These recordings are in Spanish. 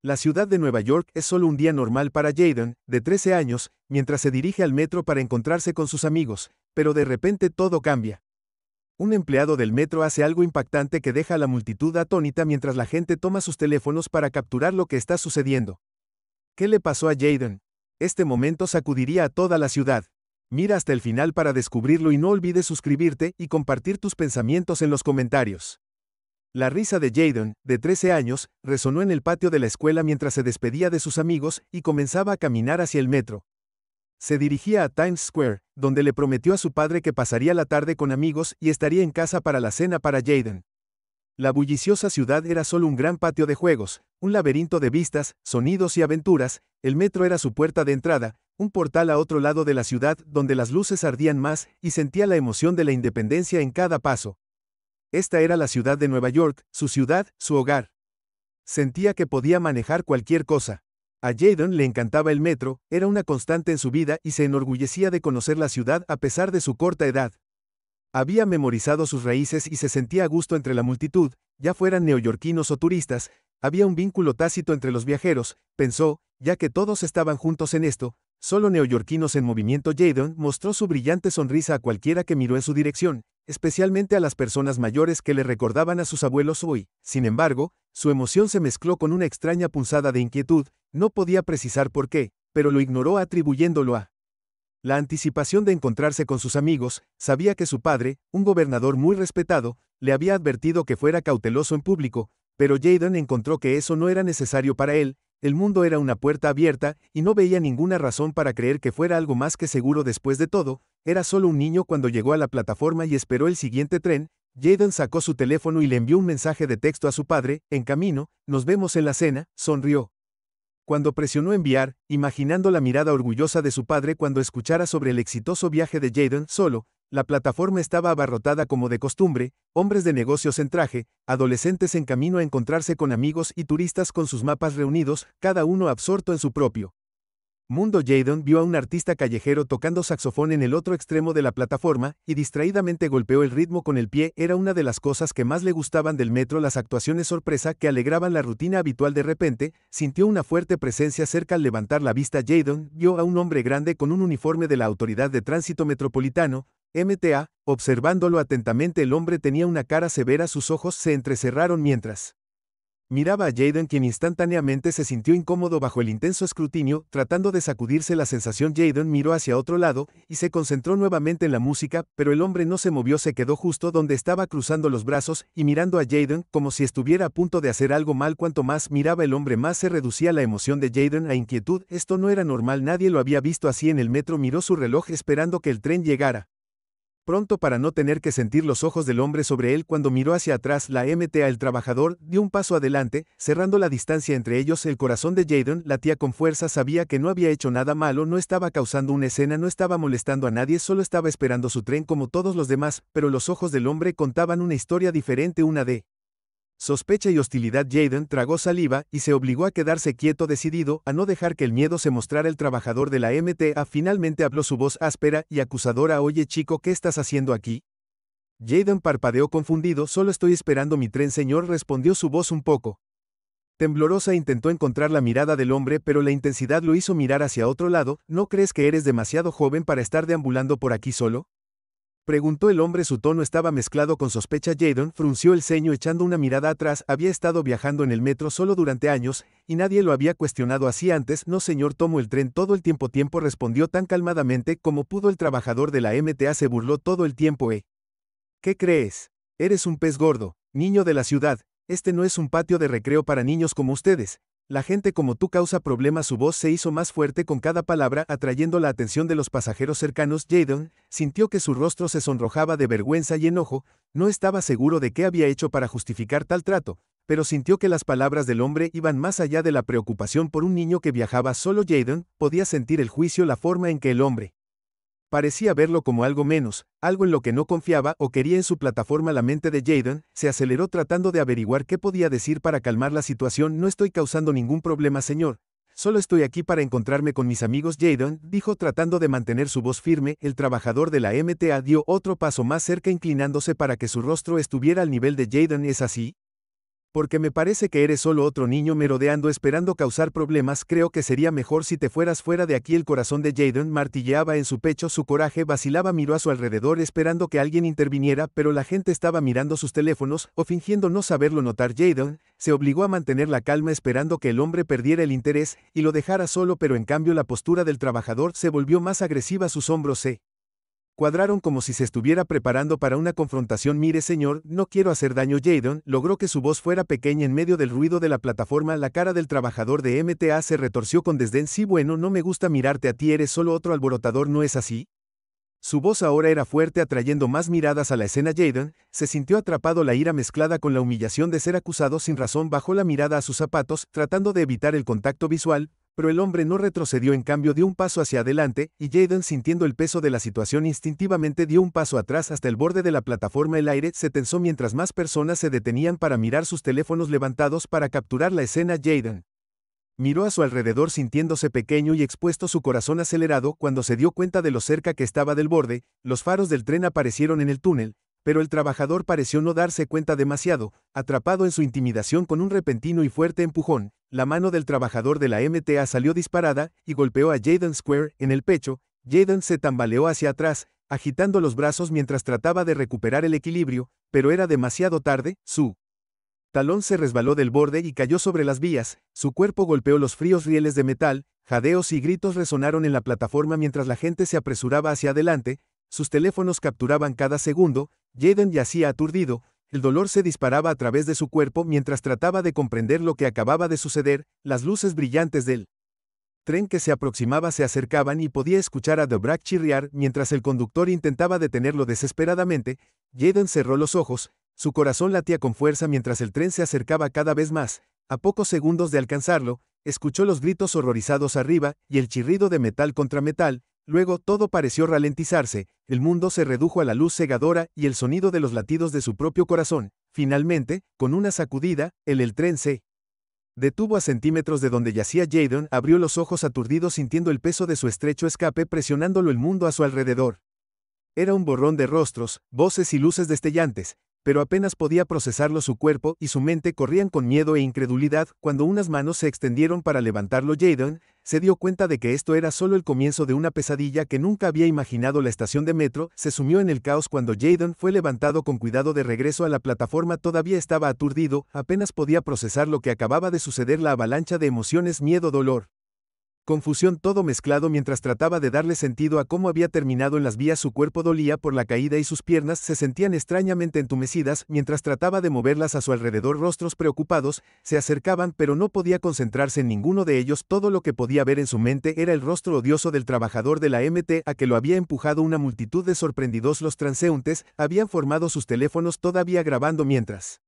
La ciudad de Nueva York es solo un día normal para Jayden, de 13 años, mientras se dirige al metro para encontrarse con sus amigos, pero de repente todo cambia. Un empleado del metro hace algo impactante que deja a la multitud atónita mientras la gente toma sus teléfonos para capturar lo que está sucediendo. ¿Qué le pasó a Jayden? Este momento sacudiría a toda la ciudad. Mira hasta el final para descubrirlo y no olvides suscribirte y compartir tus pensamientos en los comentarios. La risa de Jayden, de 13 años, resonó en el patio de la escuela mientras se despedía de sus amigos y comenzaba a caminar hacia el metro. Se dirigía a Times Square, donde le prometió a su padre que pasaría la tarde con amigos y estaría en casa para la cena para Jayden. La bulliciosa ciudad era solo un gran patio de juegos, un laberinto de vistas, sonidos y aventuras. El metro era su puerta de entrada, un portal a otro lado de la ciudad donde las luces ardían más y sentía la emoción de la independencia en cada paso. Esta era la ciudad de Nueva York, su ciudad, su hogar. Sentía que podía manejar cualquier cosa. A Jayden le encantaba el metro, era una constante en su vida y se enorgullecía de conocer la ciudad a pesar de su corta edad. Había memorizado sus raíces y se sentía a gusto entre la multitud, ya fueran neoyorquinos o turistas. Había un vínculo tácito entre los viajeros, pensó, ya que todos estaban juntos en esto, solo neoyorquinos en movimiento. Jayden mostró su brillante sonrisa a cualquiera que miró en su dirección, especialmente a las personas mayores que le recordaban a sus abuelos hoy. Sin embargo, su emoción se mezcló con una extraña punzada de inquietud, no podía precisar por qué, pero lo ignoró atribuyéndolo a la anticipación de encontrarse con sus amigos. Sabía que su padre, un gobernador muy respetado, le había advertido que fuera cauteloso en público, pero Jayden encontró que eso no era necesario para él. El mundo era una puerta abierta, y no veía ninguna razón para creer que fuera algo más que seguro después de todo. Era solo un niño cuando llegó a la plataforma y esperó el siguiente tren. Jayden sacó su teléfono y le envió un mensaje de texto a su padre: en camino, nos vemos en la cena. Sonrió cuando presionó enviar, imaginando la mirada orgullosa de su padre cuando escuchara sobre el exitoso viaje de Jayden. Solo, la plataforma estaba abarrotada como de costumbre, hombres de negocios en traje, adolescentes en camino a encontrarse con amigos y turistas con sus mapas reunidos, cada uno absorto en su propio mundo. Jayden vio a un artista callejero tocando saxofón en el otro extremo de la plataforma, y distraídamente golpeó el ritmo con el pie. Era una de las cosas que más le gustaban del metro, las actuaciones sorpresa que alegraban la rutina habitual. De repente, sintió una fuerte presencia cerca. Al levantar la vista, Jayden vio a un hombre grande con un uniforme de la Autoridad de Tránsito Metropolitano, MTA, observándolo atentamente. El hombre tenía una cara severa, sus ojos se entrecerraron mientras miraba a Jayden, quien instantáneamente se sintió incómodo bajo el intenso escrutinio. Tratando de sacudirse la sensación, Jayden miró hacia otro lado y se concentró nuevamente en la música, pero el hombre no se movió. Se quedó justo donde estaba, cruzando los brazos y mirando a Jayden como si estuviera a punto de hacer algo mal. Cuanto más miraba el hombre, más se reducía la emoción de Jayden a inquietud. Esto no era normal, nadie lo había visto así en el metro. Miró su reloj esperando que el tren llegara pronto para no tener que sentir los ojos del hombre sobre él. Cuando miró hacia atrás, la MTA, el trabajador, dio un paso adelante, cerrando la distancia entre ellos. El corazón de Jayden latía con fuerza. Sabía que no había hecho nada malo, no estaba causando una escena, no estaba molestando a nadie, solo estaba esperando su tren como todos los demás, pero los ojos del hombre contaban una historia diferente, una de sospecha y hostilidad. Jayden tragó saliva y se obligó a quedarse quieto, decidido a no dejar que el miedo se mostrara. El trabajador de la MTA finalmente habló, su voz áspera y acusadora: oye chico, ¿qué estás haciendo aquí? Jayden parpadeó confundido. Solo estoy esperando mi tren, señor, respondió su voz un poco temblorosa. Intentó encontrar la mirada del hombre, pero la intensidad lo hizo mirar hacia otro lado. ¿No crees que eres demasiado joven para estar deambulando por aquí solo?, preguntó el hombre. Su tono estaba mezclado con sospecha. Jayden frunció el ceño echando una mirada atrás. Había estado viajando en el metro solo durante años, y nadie lo había cuestionado así antes. No señor, tomo el tren todo el tiempo, respondió tan calmadamente como pudo. El trabajador de la MTA se burló todo el tiempo. ¿Qué crees? Eres un pez gordo, niño de la ciudad. Este no es un patio de recreo para niños como ustedes. La gente como tú causa problemas. Su voz se hizo más fuerte con cada palabra, atrayendo la atención de los pasajeros cercanos. Jayden sintió que su rostro se sonrojaba de vergüenza y enojo. No estaba seguro de qué había hecho para justificar tal trato, pero sintió que las palabras del hombre iban más allá de la preocupación por un niño que viajaba solo. Jayden podía sentir el juicio, la forma en que el hombre parecía verlo como algo menos, algo en lo que no confiaba o quería en su plataforma. La mente de Jayden se aceleró tratando de averiguar qué podía decir para calmar la situación. No estoy causando ningún problema, señor. Solo estoy aquí para encontrarme con mis amigos, Jayden dijo tratando de mantener su voz firme. El trabajador de la MTA dio otro paso más cerca, inclinándose para que su rostro estuviera al nivel de Jayden. ¿Es así? Porque me parece que eres solo otro niño merodeando esperando causar problemas. Creo que sería mejor si te fueras fuera de aquí. El corazón de Jayden martilleaba en su pecho, su coraje vacilaba, miró a su alrededor esperando que alguien interviniera, pero la gente estaba mirando sus teléfonos, o fingiendo no saberlo notar. Jayden se obligó a mantener la calma esperando que el hombre perdiera el interés y lo dejara solo, pero en cambio la postura del trabajador se volvió más agresiva, sus hombros se cuadraron como si se estuviera preparando para una confrontación. Mire señor, no quiero hacer daño. Jayden logró que su voz fuera pequeña en medio del ruido de la plataforma. La cara del trabajador de MTA se retorció con desdén. Sí, bueno, no me gusta mirarte a ti, eres solo otro alborotador, ¿no es así? Su voz ahora era fuerte, atrayendo más miradas a la escena. Jayden se sintió atrapado, la ira mezclada con la humillación de ser acusado sin razón. Bajó la mirada a sus zapatos, tratando de evitar el contacto visual, pero el hombre no retrocedió, en cambio dio un paso hacia adelante, y Jayden, sintiendo el peso de la situación, instintivamente dio un paso atrás hasta el borde de la plataforma. El aire se tensó mientras más personas se detenían para mirar sus teléfonos levantados para capturar la escena. Jayden miró a su alrededor sintiéndose pequeño y expuesto, su corazón acelerado cuando se dio cuenta de lo cerca que estaba del borde. Los faros del tren aparecieron en el túnel, pero el trabajador pareció no darse cuenta demasiado, atrapado en su intimidación. Con un repentino y fuerte empujón, la mano del trabajador de la MTA salió disparada y golpeó a Jayden Square en el pecho. Jayden se tambaleó hacia atrás, agitando los brazos mientras trataba de recuperar el equilibrio, pero era demasiado tarde. Su talón se resbaló del borde y cayó sobre las vías, su cuerpo golpeó los fríos rieles de metal, jadeos y gritos resonaron en la plataforma mientras la gente se apresuraba hacia adelante, sus teléfonos capturaban cada segundo. Jayden yacía aturdido, el dolor se disparaba a través de su cuerpo mientras trataba de comprender lo que acababa de suceder. Las luces brillantes del tren que se aproximaba se acercaban y podía escuchar a Dvorak chirriar mientras el conductor intentaba detenerlo desesperadamente. Jayden cerró los ojos, su corazón latía con fuerza mientras el tren se acercaba cada vez más. A pocos segundos de alcanzarlo, escuchó los gritos horrorizados arriba y el chirrido de metal contra metal. Luego todo pareció ralentizarse, el mundo se redujo a la luz cegadora y el sonido de los latidos de su propio corazón. Finalmente, con una sacudida, el tren se detuvo a centímetros de donde yacía. Jayden abrió los ojos aturdido, sintiendo el peso de su estrecho escape presionándolo, el mundo a su alrededor era un borrón de rostros, voces y luces destellantes, pero apenas podía procesarlo. Su cuerpo y su mente corrían con miedo e incredulidad. Cuando unas manos se extendieron para levantarlo, Jayden se dio cuenta de que esto era solo el comienzo de una pesadilla que nunca había imaginado. La estación de metro se sumió en el caos cuando Jayden fue levantado con cuidado de regreso a la plataforma. Todavía estaba aturdido, apenas podía procesar lo que acababa de suceder, la avalancha de emociones, miedo, dolor, confusión, todo mezclado mientras trataba de darle sentido a cómo había terminado en las vías. Su cuerpo dolía por la caída y sus piernas se sentían extrañamente entumecidas mientras trataba de moverlas a su alrededor. Rostros preocupados se acercaban, pero no podía concentrarse en ninguno de ellos. Todo lo que podía ver en su mente era el rostro odioso del trabajador de la MTA que lo había empujado. Una multitud de sorprendidos, los transeúntes, habían formado sus teléfonos todavía grabando mientras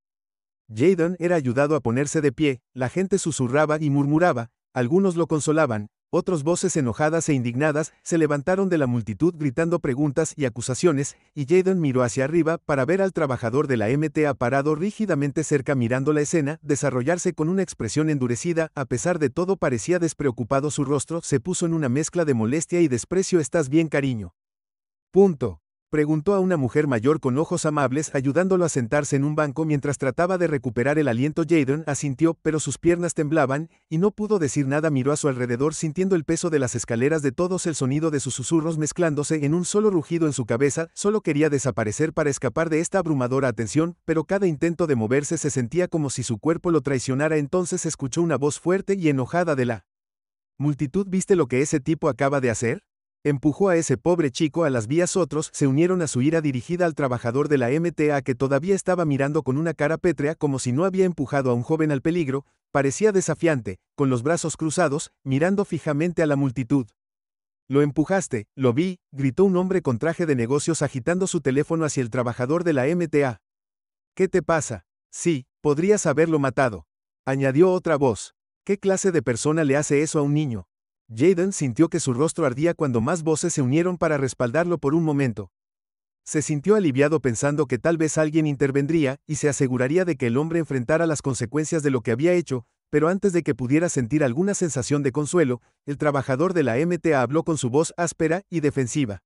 Jayden era ayudado a ponerse de pie. La gente susurraba y murmuraba. Algunos lo consolaban, otros, voces enojadas e indignadas, se levantaron de la multitud gritando preguntas y acusaciones, y Jayden miró hacia arriba para ver al trabajador de la MTA parado rígidamente cerca, mirando la escena desarrollarse con una expresión endurecida. A pesar de todo parecía despreocupado, su rostro se puso en una mezcla de molestia y desprecio. ¿Estás bien, cariño? Punto. Preguntó a una mujer mayor con ojos amables, ayudándolo a sentarse en un banco mientras trataba de recuperar el aliento. Jayden asintió, pero sus piernas temblaban, y no pudo decir nada. Miró a su alrededor sintiendo el peso de las escaleras, de todos, el sonido de sus susurros mezclándose en un solo rugido en su cabeza. Solo quería desaparecer para escapar de esta abrumadora atención, pero cada intento de moverse se sentía como si su cuerpo lo traicionara. Entonces escuchó una voz fuerte y enojada de la multitud. ¿Viste lo que ese tipo acaba de hacer? Empujó a ese pobre chico a las vías. Otros se unieron a su ira dirigida al trabajador de la MTA, que todavía estaba mirando con una cara pétrea como si no había empujado a un joven al peligro. Parecía desafiante, con los brazos cruzados, mirando fijamente a la multitud. Lo empujaste, lo vi, gritó un hombre con traje de negocios agitando su teléfono hacia el trabajador de la MTA. ¿Qué te pasa? Sí, podrías haberlo matado, añadió otra voz. ¿Qué clase de persona le hace eso a un niño? Jayden sintió que su rostro ardía cuando más voces se unieron para respaldarlo. Por un momento se sintió aliviado pensando que tal vez alguien intervendría y se aseguraría de que el hombre enfrentara las consecuencias de lo que había hecho, pero antes de que pudiera sentir alguna sensación de consuelo, el trabajador de la MTA habló con su voz áspera y defensiva.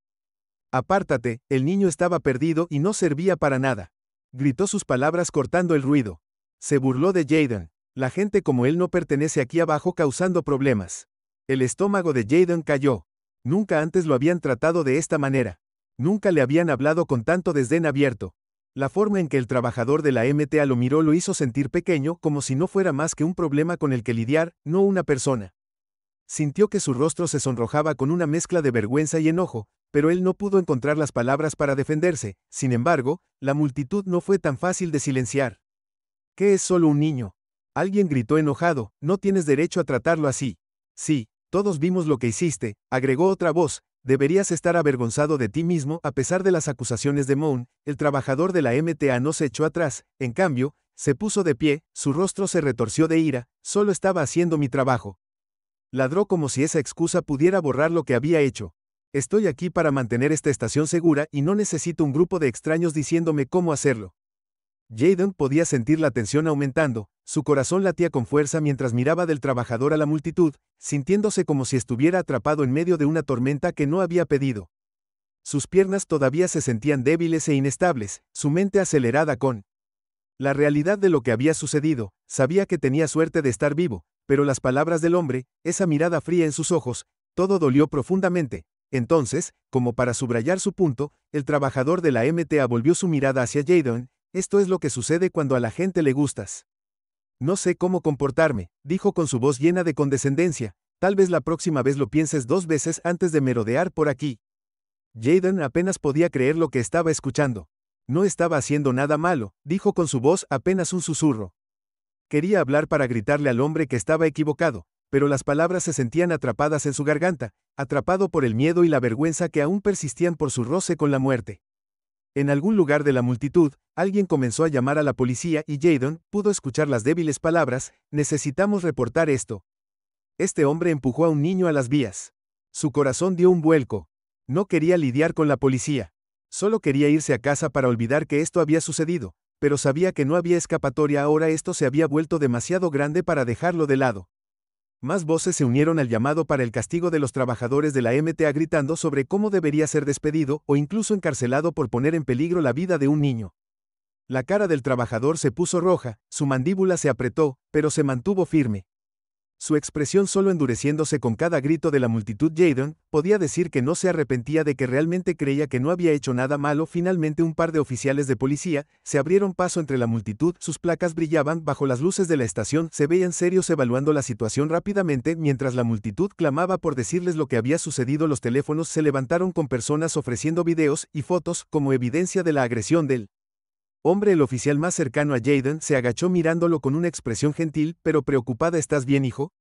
Apártate, el niño estaba perdido y no servía para nada. Gritó sus palabras cortando el ruido. Se burló de Jaden. La gente como él no pertenece aquí abajo causando problemas. El estómago de Jaden cayó. Nunca antes lo habían tratado de esta manera. Nunca le habían hablado con tanto desdén abierto. La forma en que el trabajador de la MTA lo miró lo hizo sentir pequeño, como si no fuera más que un problema con el que lidiar, no una persona. Sintió que su rostro se sonrojaba con una mezcla de vergüenza y enojo, pero él no pudo encontrar las palabras para defenderse. Sin embargo, la multitud no fue tan fácil de silenciar. ¿Qué es solo un niño? Alguien gritó enojado, no tienes derecho a tratarlo así. Sí, todos vimos lo que hiciste, agregó otra voz, deberías estar avergonzado de ti mismo. A pesar de las acusaciones de Moon, el trabajador de la MTA no se echó atrás, en cambio, se puso de pie, su rostro se retorció de ira, solo estaba haciendo mi trabajo. Ladró como si esa excusa pudiera borrar lo que había hecho. Estoy aquí para mantener esta estación segura y no necesito un grupo de extraños diciéndome cómo hacerlo. Jaden podía sentir la tensión aumentando, su corazón latía con fuerza mientras miraba del trabajador a la multitud, sintiéndose como si estuviera atrapado en medio de una tormenta que no había pedido. Sus piernas todavía se sentían débiles e inestables, su mente acelerada con la realidad de lo que había sucedido. Sabía que tenía suerte de estar vivo, pero las palabras del hombre, esa mirada fría en sus ojos, todo dolió profundamente. Entonces, como para subrayar su punto, el trabajador de la MTA volvió su mirada hacia Jaden. Esto es lo que sucede cuando a la gente le gustas. No sé cómo comportarme, dijo con su voz llena de condescendencia. Tal vez la próxima vez lo pienses 2 veces antes de merodear por aquí. Jaden apenas podía creer lo que estaba escuchando. No estaba haciendo nada malo, dijo con su voz apenas un susurro. Quería hablar para gritarle al hombre que estaba equivocado, pero las palabras se sentían atrapadas en su garganta, atrapado por el miedo y la vergüenza que aún persistían por su roce con la muerte. En algún lugar de la multitud, alguien comenzó a llamar a la policía y Jaden pudo escuchar las débiles palabras: necesitamos reportar esto. Este hombre empujó a un niño a las vías. Su corazón dio un vuelco. No quería lidiar con la policía. Solo quería irse a casa para olvidar que esto había sucedido, pero sabía que no había escapatoria. Ahora esto se había vuelto demasiado grande para dejarlo de lado. Más voces se unieron al llamado para el castigo de los trabajadores de la MTA, gritando sobre cómo debería ser despedido o incluso encarcelado por poner en peligro la vida de un niño. La cara del trabajador se puso roja, su mandíbula se apretó, pero se mantuvo firme. Su expresión solo endureciéndose con cada grito de la multitud. Jaden podía decir que no se arrepentía, de que realmente creía que no había hecho nada malo. Finalmente un par de oficiales de policía se abrieron paso entre la multitud, sus placas brillaban bajo las luces de la estación, se veían serios evaluando la situación rápidamente mientras la multitud clamaba por decirles lo que había sucedido. Los teléfonos se levantaron con personas ofreciendo videos y fotos como evidencia de la agresión del hombre. El oficial más cercano a Jaden se agachó mirándolo con una expresión gentil pero preocupada. ¿Estás bien, hijo?,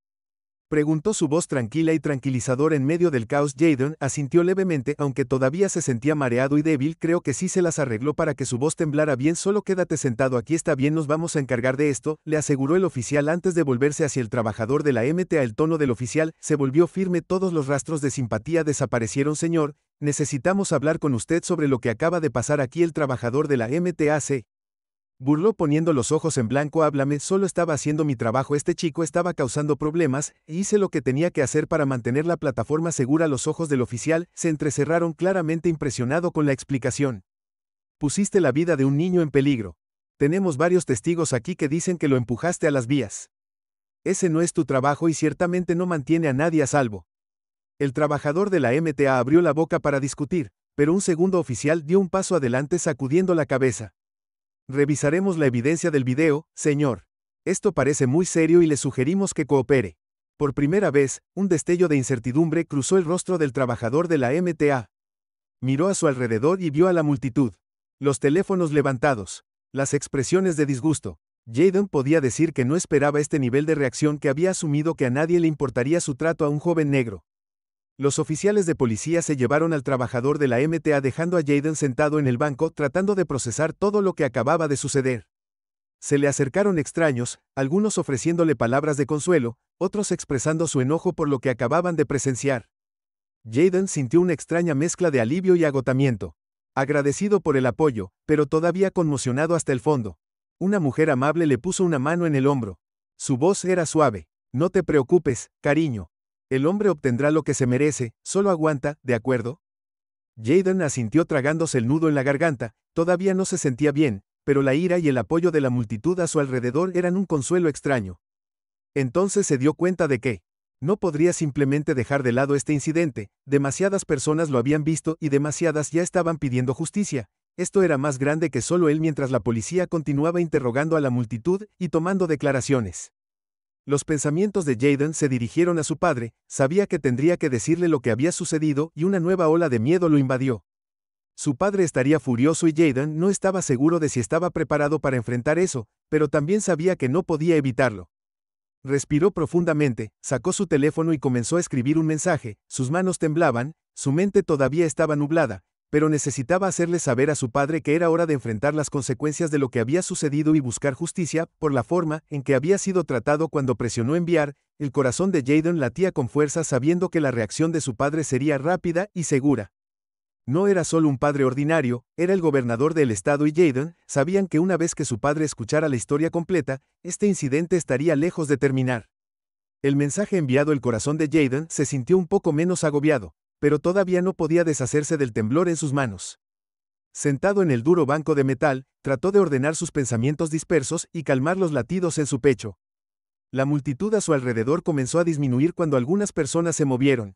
preguntó, su voz tranquila y tranquilizadora en medio del caos. Jaden asintió levemente, aunque todavía se sentía mareado y débil. Creo que sí se las arregló para que su voz temblara bien. Solo quédate sentado aquí, está bien, nos vamos a encargar de esto, le aseguró el oficial antes de volverse hacia el trabajador de la MTA. El tono del oficial se volvió firme. Todos los rastros de simpatía desaparecieron. Señor, necesitamos hablar con usted sobre lo que acaba de pasar aquí. El trabajador de la MTA se burló poniendo los ojos en blanco. Háblame, solo estaba haciendo mi trabajo. Este chico estaba causando problemas, e hice lo que tenía que hacer para mantener la plataforma segura. Los ojos del oficial se entrecerraron, claramente impresionado con la explicación. Pusiste la vida de un niño en peligro. Tenemos varios testigos aquí que dicen que lo empujaste a las vías. Ese no es tu trabajo y ciertamente no mantiene a nadie a salvo. El trabajador de la MTA abrió la boca para discutir, pero un segundo oficial dio un paso adelante sacudiendo la cabeza. Revisaremos la evidencia del video, señor. Esto parece muy serio y le sugerimos que coopere. Por primera vez, un destello de incertidumbre cruzó el rostro del trabajador de la MTA. Miró a su alrededor y vio a la multitud. Los teléfonos levantados. Las expresiones de disgusto. Jaden podía decir que no esperaba este nivel de reacción, que había asumido que a nadie le importaría su trato a un joven negro. Los oficiales de policía se llevaron al trabajador de la MTA, dejando a Jaden sentado en el banco tratando de procesar todo lo que acababa de suceder. Se le acercaron extraños, algunos ofreciéndole palabras de consuelo, otros expresando su enojo por lo que acababan de presenciar. Jaden sintió una extraña mezcla de alivio y agotamiento. Agradecido por el apoyo, pero todavía conmocionado hasta el fondo. Una mujer amable le puso una mano en el hombro. Su voz era suave. No te preocupes, cariño. El hombre obtendrá lo que se merece, solo aguanta, ¿de acuerdo? Jaden asintió tragándose el nudo en la garganta. Todavía no se sentía bien, pero la ira y el apoyo de la multitud a su alrededor eran un consuelo extraño. Entonces se dio cuenta de que no podría simplemente dejar de lado este incidente, demasiadas personas lo habían visto y demasiadas ya estaban pidiendo justicia. Esto era más grande que solo él mientras la policía continuaba interrogando a la multitud y tomando declaraciones. Los pensamientos de Jayden se dirigieron a su padre, sabía que tendría que decirle lo que había sucedido y una nueva ola de miedo lo invadió. Su padre estaría furioso y Jayden no estaba seguro de si estaba preparado para enfrentar eso, pero también sabía que no podía evitarlo. Respiró profundamente, sacó su teléfono y comenzó a escribir un mensaje, sus manos temblaban, su mente todavía estaba nublada, pero necesitaba hacerle saber a su padre que era hora de enfrentar las consecuencias de lo que había sucedido y buscar justicia, por la forma en que había sido tratado cuando presionó enviar. El corazón de Jayden latía con fuerza sabiendo que la reacción de su padre sería rápida y segura. No era solo un padre ordinario, era el gobernador del estado y Jayden sabían que una vez que su padre escuchara la historia completa, este incidente estaría lejos de terminar. El mensaje enviado el corazón de Jayden se sintió un poco menos agobiado, pero todavía no podía deshacerse del temblor en sus manos. Sentado en el duro banco de metal, trató de ordenar sus pensamientos dispersos y calmar los latidos en su pecho. La multitud a su alrededor comenzó a disminuir cuando algunas personas se movieron.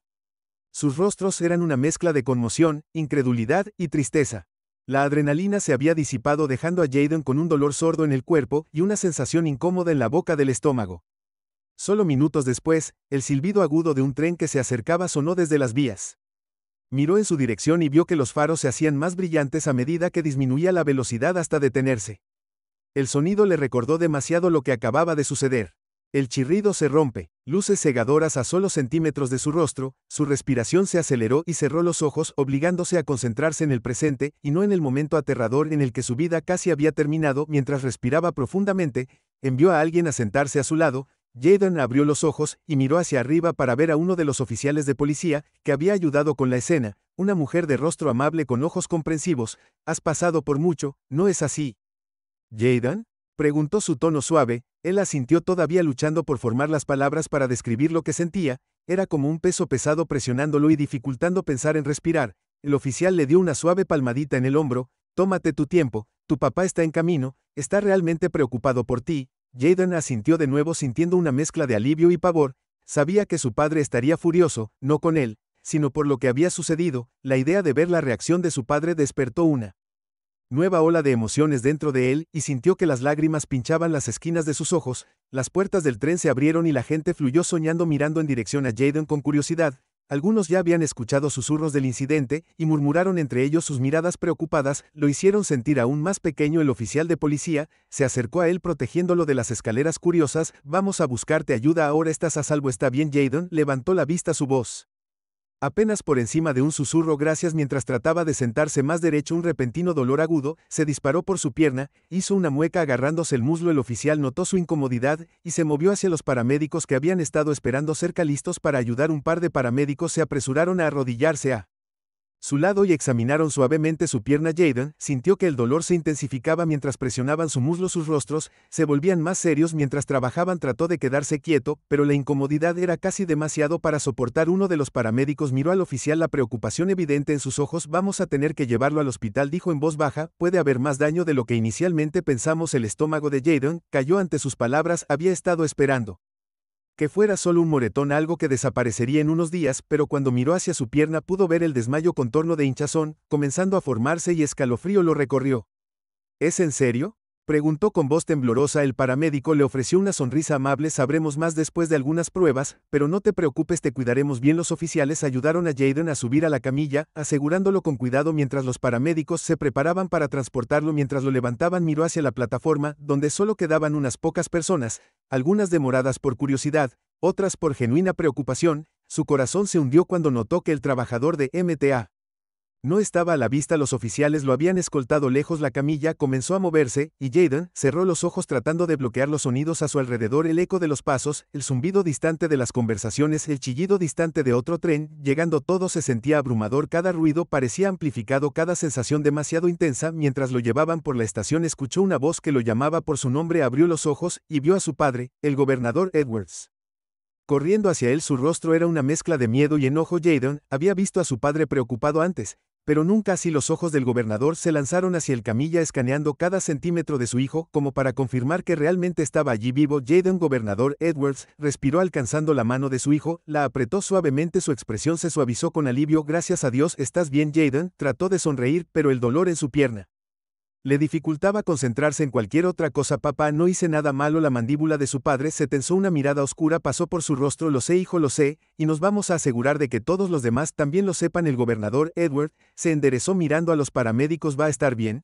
Sus rostros eran una mezcla de conmoción, incredulidad y tristeza. La adrenalina se había disipado dejando a Jayden con un dolor sordo en el cuerpo y una sensación incómoda en la boca del estómago. Solo minutos después, el silbido agudo de un tren que se acercaba sonó desde las vías. Miró en su dirección y vio que los faros se hacían más brillantes a medida que disminuía la velocidad hasta detenerse. El sonido le recordó demasiado lo que acababa de suceder. El chirrido se rompe, luces cegadoras a solo centímetros de su rostro, su respiración se aceleró y cerró los ojos obligándose a concentrarse en el presente y no en el momento aterrador en el que su vida casi había terminado. Mientras respiraba profundamente, envió a alguien a sentarse a su lado. Jayden abrió los ojos y miró hacia arriba para ver a uno de los oficiales de policía que había ayudado con la escena, una mujer de rostro amable con ojos comprensivos. «Has pasado por mucho, ¿no es así?» «¿Jayden?», preguntó su tono suave. Él asintió todavía luchando por formar las palabras para describir lo que sentía. Era como un peso pesado presionándolo y dificultando pensar en respirar. El oficial le dio una suave palmadita en el hombro. «Tómate tu tiempo, tu papá está en camino, está realmente preocupado por ti». Jayden asintió de nuevo sintiendo una mezcla de alivio y pavor. Sabía que su padre estaría furioso, no con él, sino por lo que había sucedido. La idea de ver la reacción de su padre despertó una nueva ola de emociones dentro de él y sintió que las lágrimas pinchaban las esquinas de sus ojos. Las puertas del tren se abrieron y la gente fluyó soñando mirando en dirección a Jayden con curiosidad. Algunos ya habían escuchado susurros del incidente y murmuraron entre ellos sus miradas preocupadas. Lo hicieron sentir aún más pequeño. El oficial de policía se acercó a él protegiéndolo de las escaleras curiosas. «Vamos a buscarte ayuda, ahora estás a salvo, ¿está bien?» Jayden levantó la vista, su voz apenas por encima de un susurro. «Gracias». Mientras trataba de sentarse más derecho, un repentino dolor agudo se disparó por su pierna, hizo una mueca agarrándose el muslo. El oficial notó su incomodidad y se movió hacia los paramédicos que habían estado esperando cerca listos para ayudar. Un par de paramédicos se apresuraron a arrodillarse a su lado y examinaron suavemente su pierna. Jayden sintió que el dolor se intensificaba mientras presionaban su muslo. Sus rostros se volvían más serios mientras trabajaban. Trató de quedarse quieto, pero la incomodidad era casi demasiado para soportar. Uno de los paramédicos miró al oficial, la preocupación evidente en sus ojos. «Vamos a tener que llevarlo al hospital», dijo en voz baja. «Puede haber más daño de lo que inicialmente pensamos». El estómago de Jayden cayó ante sus palabras. Había estado esperando que fuera solo un moretón, algo que desaparecería en unos días, pero cuando miró hacia su pierna pudo ver el desmayo contorno de hinchazón, comenzando a formarse y escalofrío lo recorrió. «¿Es en serio?», preguntó con voz temblorosa. El paramédico le ofreció una sonrisa amable. «Sabremos más después de algunas pruebas, pero no te preocupes, te cuidaremos bien». Los oficiales ayudaron a Jayden a subir a la camilla, asegurándolo con cuidado mientras los paramédicos se preparaban para transportarlo. Mientras lo levantaban, miró hacia la plataforma, donde solo quedaban unas pocas personas, algunas demoradas por curiosidad, otras por genuina preocupación. Su corazón se hundió cuando notó que el trabajador de MTA no estaba a la vista. Los oficiales lo habían escoltado lejos. La camilla comenzó a moverse, y Jayden cerró los ojos tratando de bloquear los sonidos a su alrededor. El eco de los pasos, el zumbido distante de las conversaciones, el chillido distante de otro tren llegando. Todo se sentía abrumador. Cada ruido parecía amplificado, cada sensación demasiado intensa. Mientras lo llevaban por la estación, escuchó una voz que lo llamaba por su nombre. Abrió los ojos y vio a su padre, el gobernador Edwards, corriendo hacia él. Su rostro era una mezcla de miedo y enojo. Jayden había visto a su padre preocupado antes, Pero nunca así los ojos del gobernador se lanzaron hacia el camilla escaneando cada centímetro de su hijo como para confirmar que realmente estaba allí vivo. Jaden Gobernador Edwards respiró alcanzando la mano de su hijo, la apretó suavemente, su expresión se suavizó con alivio. Gracias a Dios, ¿estás bien, Jaden? Trató de sonreír, pero el dolor en su pierna le dificultaba concentrarse en cualquier otra cosa. Papá, no hice nada malo. La mandíbula de su padre se tensó, una mirada oscura pasó por su rostro. Lo sé, hijo, lo sé, y nos vamos a asegurar de que todos los demás también lo sepan. El gobernador Edward se enderezó mirando a los paramédicos. ¿Va a estar bien?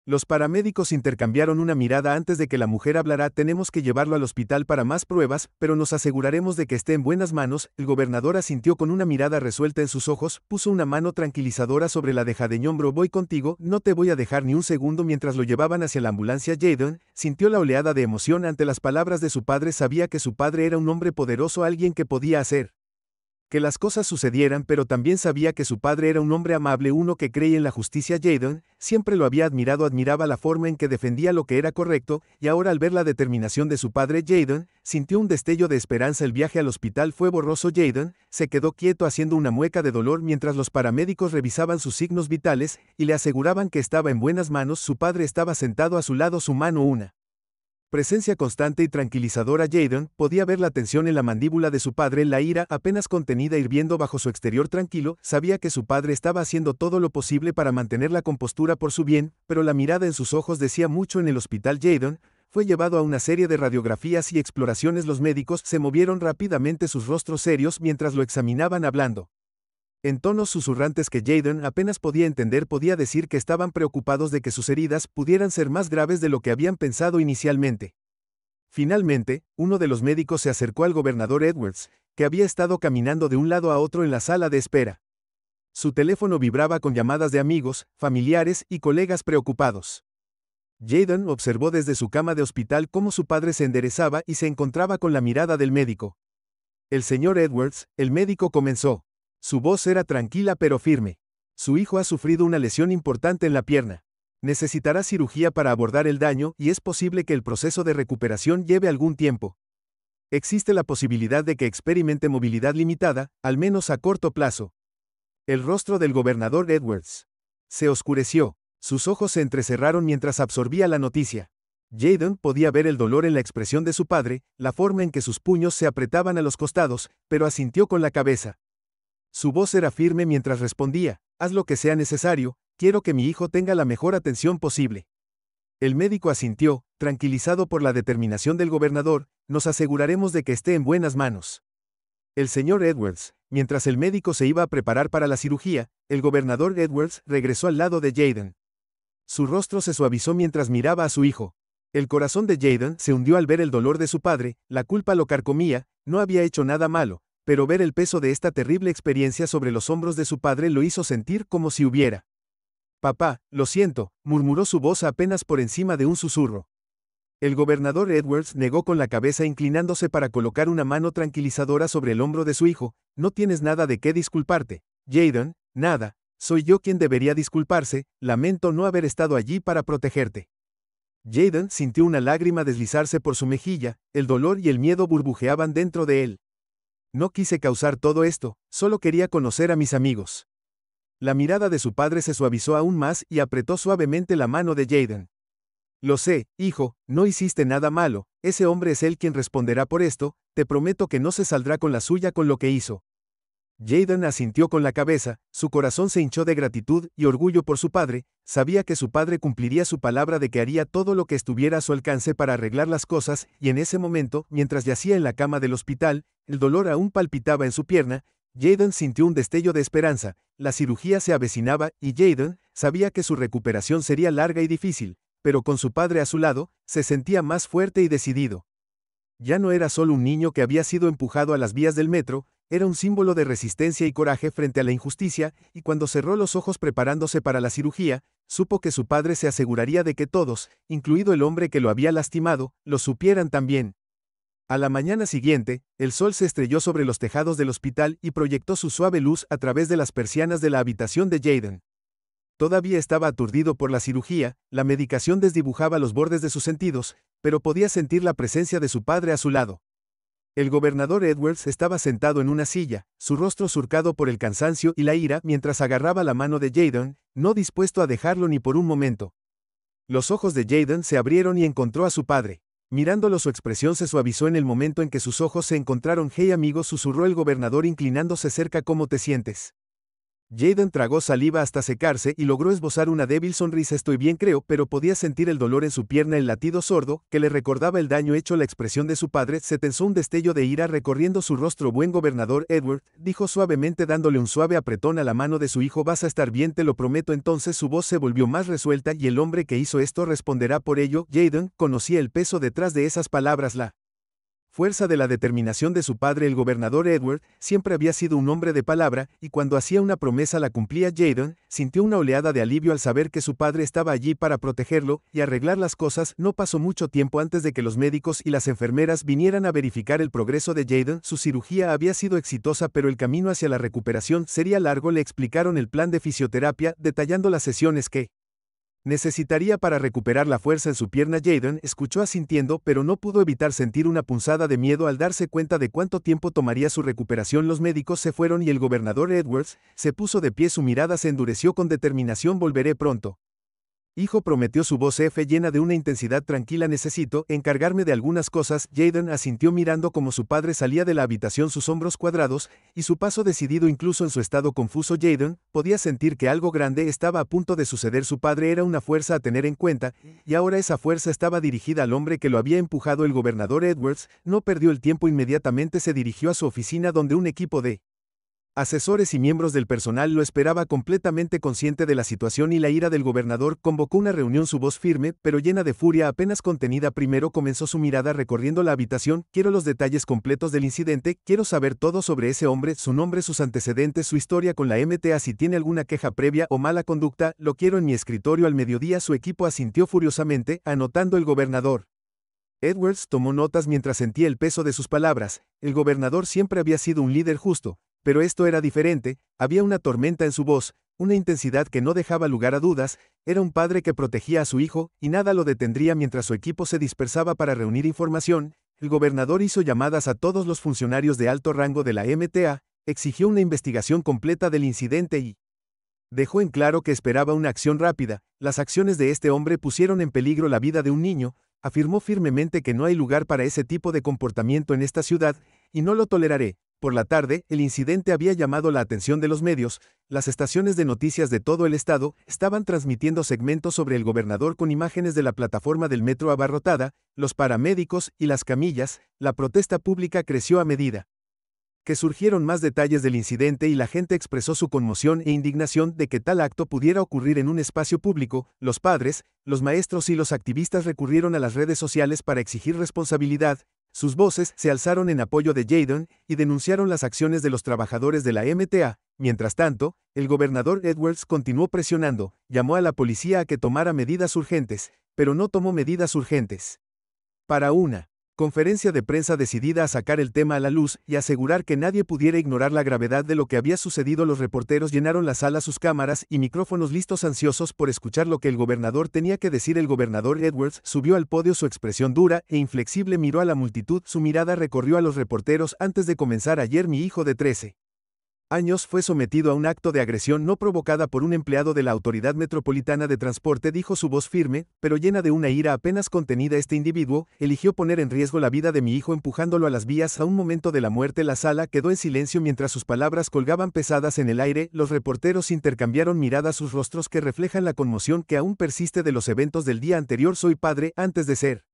Los paramédicos intercambiaron una mirada antes de que la mujer hablara. Tenemos que llevarlo al hospital para más pruebas, pero nos aseguraremos de que esté en buenas manos. El gobernador asintió con una mirada resuelta en sus ojos, puso una mano tranquilizadora sobre la de Jaden. Hombro, voy contigo, no te voy a dejar ni un segundo. Mientras lo llevaban hacia la ambulancia, Jaden sintió la oleada de emoción ante las palabras de su padre. Sabía que su padre era un hombre poderoso, alguien que podía hacer que las cosas sucedieran, pero también sabía que su padre era un hombre amable, uno que creía en la justicia. Jaden siempre lo había admirado, admiraba la forma en que defendía lo que era correcto, y ahora al ver la determinación de su padre, Jaden sintió un destello de esperanza. El viaje al hospital fue borroso. Jaden se quedó quieto haciendo una mueca de dolor mientras los paramédicos revisaban sus signos vitales y le aseguraban que estaba en buenas manos. Su padre estaba sentado a su lado, su mano una presencia constante y tranquilizadora. Jaden podía ver la tensión en la mandíbula de su padre, la ira apenas contenida hirviendo bajo su exterior tranquilo. Sabía que su padre estaba haciendo todo lo posible para mantener la compostura por su bien, pero la mirada en sus ojos decía mucho. En el hospital, Jaden fue llevado a una serie de radiografías y exploraciones. Los médicos se movieron rápidamente, sus rostros serios mientras lo examinaban, hablando en tonos susurrantes que Jaden apenas podía entender. Podía decir que estaban preocupados de que sus heridas pudieran ser más graves de lo que habían pensado inicialmente. Finalmente, uno de los médicos se acercó al gobernador Edwards, que había estado caminando de un lado a otro en la sala de espera. Su teléfono vibraba con llamadas de amigos, familiares y colegas preocupados. Jaden observó desde su cama de hospital cómo su padre se enderezaba y se encontraba con la mirada del médico. El señor Edwards, el médico comenzó. Su voz era tranquila pero firme. Su hijo ha sufrido una lesión importante en la pierna. Necesitará cirugía para abordar el daño y es posible que el proceso de recuperación lleve algún tiempo. Existe la posibilidad de que experimente movilidad limitada, al menos a corto plazo. El rostro del gobernador Edwards se oscureció. Sus ojos se entrecerraron mientras absorbía la noticia. Jaden podía ver el dolor en la expresión de su padre, la forma en que sus puños se apretaban a los costados, pero asintió con la cabeza. Su voz era firme mientras respondía, haz lo que sea necesario, quiero que mi hijo tenga la mejor atención posible. El médico asintió, tranquilizado por la determinación del gobernador, nos aseguraremos de que esté en buenas manos. El señor Edwards, mientras el médico se iba a preparar para la cirugía, el gobernador Edwards regresó al lado de Jaden. Su rostro se suavizó mientras miraba a su hijo. El corazón de Jaden se hundió al ver el dolor de su padre, la culpa lo carcomía, no había hecho nada malo, pero ver el peso de esta terrible experiencia sobre los hombros de su padre lo hizo sentir como si hubiera. Papá, lo siento, murmuró su voz apenas por encima de un susurro. El gobernador Edwards negó con la cabeza inclinándose para colocar una mano tranquilizadora sobre el hombro de su hijo. No tienes nada de qué disculparte, Jaden, nada, soy yo quien debería disculparse, lamento no haber estado allí para protegerte. Jaden sintió una lágrima deslizarse por su mejilla, el dolor y el miedo burbujeaban dentro de él. No quise causar todo esto, solo quería conocer a mis amigos. La mirada de su padre se suavizó aún más y apretó suavemente la mano de Jaden. Lo sé, hijo, no hiciste nada malo, ese hombre es él quien responderá por esto, te prometo que no se saldrá con la suya con lo que hizo. Jaden asintió con la cabeza, su corazón se hinchó de gratitud y orgullo por su padre, sabía que su padre cumpliría su palabra de que haría todo lo que estuviera a su alcance para arreglar las cosas, y en ese momento, mientras yacía en la cama del hospital, el dolor aún palpitaba en su pierna, Jaden sintió un destello de esperanza, la cirugía se avecinaba y Jaden sabía que su recuperación sería larga y difícil, pero con su padre a su lado, se sentía más fuerte y decidido. Ya no era solo un niño que había sido empujado a las vías del metro, era un símbolo de resistencia y coraje frente a la injusticia, y cuando cerró los ojos preparándose para la cirugía, supo que su padre se aseguraría de que todos, incluido el hombre que lo había lastimado, lo supieran también. A la mañana siguiente, el sol se estrelló sobre los tejados del hospital y proyectó su suave luz a través de las persianas de la habitación de Jaden. Todavía estaba aturdido por la cirugía, la medicación desdibujaba los bordes de sus sentidos, pero podía sentir la presencia de su padre a su lado. El gobernador Edwards estaba sentado en una silla, su rostro surcado por el cansancio y la ira mientras agarraba la mano de Jayden, no dispuesto a dejarlo ni por un momento. Los ojos de Jayden se abrieron y encontró a su padre. Mirándolo, su expresión se suavizó en el momento en que sus ojos se encontraron. «Hey amigo», susurró el gobernador inclinándose cerca. «¿Cómo te sientes?» Jayden tragó saliva hasta secarse y logró esbozar una débil sonrisa. «Estoy bien, creo», pero podía sentir el dolor en su pierna, el latido sordo, que le recordaba el daño hecho. La expresión de su padre se tensó, un destello de ira recorriendo su rostro. «Buen gobernador Edward», dijo suavemente dándole un suave apretón a la mano de su hijo. «Vas a estar bien, te lo prometo». Entonces su voz se volvió más resuelta. «Y el hombre que hizo esto responderá por ello». Jayden conocía el peso detrás de esas palabras, la fuerza de la determinación de su padre. El gobernador Edward siempre había sido un hombre de palabra, y cuando hacía una promesa la cumplía. Jayden sintió una oleada de alivio al saber que su padre estaba allí para protegerlo y arreglar las cosas. No pasó mucho tiempo antes de que los médicos y las enfermeras vinieran a verificar el progreso de Jayden. Su cirugía había sido exitosa, pero el camino hacia la recuperación sería largo. Le explicaron el plan de fisioterapia, detallando las sesiones que necesitaría para recuperar la fuerza en su pierna. Jayden escuchó asintiendo, pero no pudo evitar sentir una punzada de miedo al darse cuenta de cuánto tiempo tomaría su recuperación. Los médicos se fueron y el gobernador Edwards se puso de pie. Su mirada se endureció con determinación. «Volveré pronto, hijo», prometió, su voz llena de una intensidad tranquila. «Necesito encargarme de algunas cosas». Jayden asintió mirando cómo su padre salía de la habitación, sus hombros cuadrados y su paso decidido. Incluso en su estado confuso, Jayden podía sentir que algo grande estaba a punto de suceder. Su padre era una fuerza a tener en cuenta, y ahora esa fuerza estaba dirigida al hombre que lo había empujado. El gobernador Edwards no perdió el tiempo. Inmediatamente se dirigió a su oficina, donde un equipo de asesores y miembros del personal lo esperaba. Completamente consciente de la situación y la ira del gobernador, convocó una reunión. Su voz firme, pero llena de furia apenas contenida. Primero comenzó su mirada recorriendo la habitación. «Quiero los detalles completos del incidente, quiero saber todo sobre ese hombre, su nombre, sus antecedentes, su historia con la MTA, si tiene alguna queja previa o mala conducta. Lo quiero en mi escritorio al mediodía». Su equipo asintió furiosamente, anotando. El gobernador Edwards tomó notas mientras sentía el peso de sus palabras. El gobernador siempre había sido un líder justo, pero esto era diferente. Había una tormenta en su voz, una intensidad que no dejaba lugar a dudas. Era un padre que protegía a su hijo, y nada lo detendría. Mientras su equipo se dispersaba para reunir información, el gobernador hizo llamadas a todos los funcionarios de alto rango de la MTA, exigió una investigación completa del incidente y dejó en claro que esperaba una acción rápida. «Las acciones de este hombre pusieron en peligro la vida de un niño», afirmó firmemente, «que no hay lugar para ese tipo de comportamiento en esta ciudad, y no lo toleraré». Por la tarde, el incidente había llamado la atención de los medios. Las estaciones de noticias de todo el estado estaban transmitiendo segmentos sobre el gobernador con imágenes de la plataforma del metro abarrotada, los paramédicos y las camillas. La protesta pública creció a medida que surgieron más detalles del incidente, y la gente expresó su conmoción e indignación de que tal acto pudiera ocurrir en un espacio público. Los padres, los maestros y los activistas recurrieron a las redes sociales para exigir responsabilidad. Sus voces se alzaron en apoyo de Jayden y denunciaron las acciones de los trabajadores de la MTA. Mientras tanto, el gobernador Edwards continuó presionando, llamó a la policía a que tomara medidas urgentes, pero no tomó medidas urgentes. Para una conferencia de prensa decidida a sacar el tema a la luz y asegurar que nadie pudiera ignorar la gravedad de lo que había sucedido, los reporteros llenaron la sala, sus cámaras y micrófonos listos, ansiosos por escuchar lo que el gobernador tenía que decir. El gobernador Edwards subió al podio, su expresión dura e inflexible, miró a la multitud, su mirada recorrió a los reporteros. «Antes de comenzar, ayer mi hijo de 13 años fue sometido a un acto de agresión no provocada por un empleado de la Autoridad Metropolitana de Transporte», dijo, su voz firme, pero llena de una ira apenas contenida. «Este individuo eligió poner en riesgo la vida de mi hijo empujándolo a las vías a un momento de la muerte». La sala quedó en silencio mientras sus palabras colgaban pesadas en el aire. Los reporteros intercambiaron miradas, sus rostros que reflejan la conmoción que aún persiste de los eventos del día anterior. «Soy padre antes de ser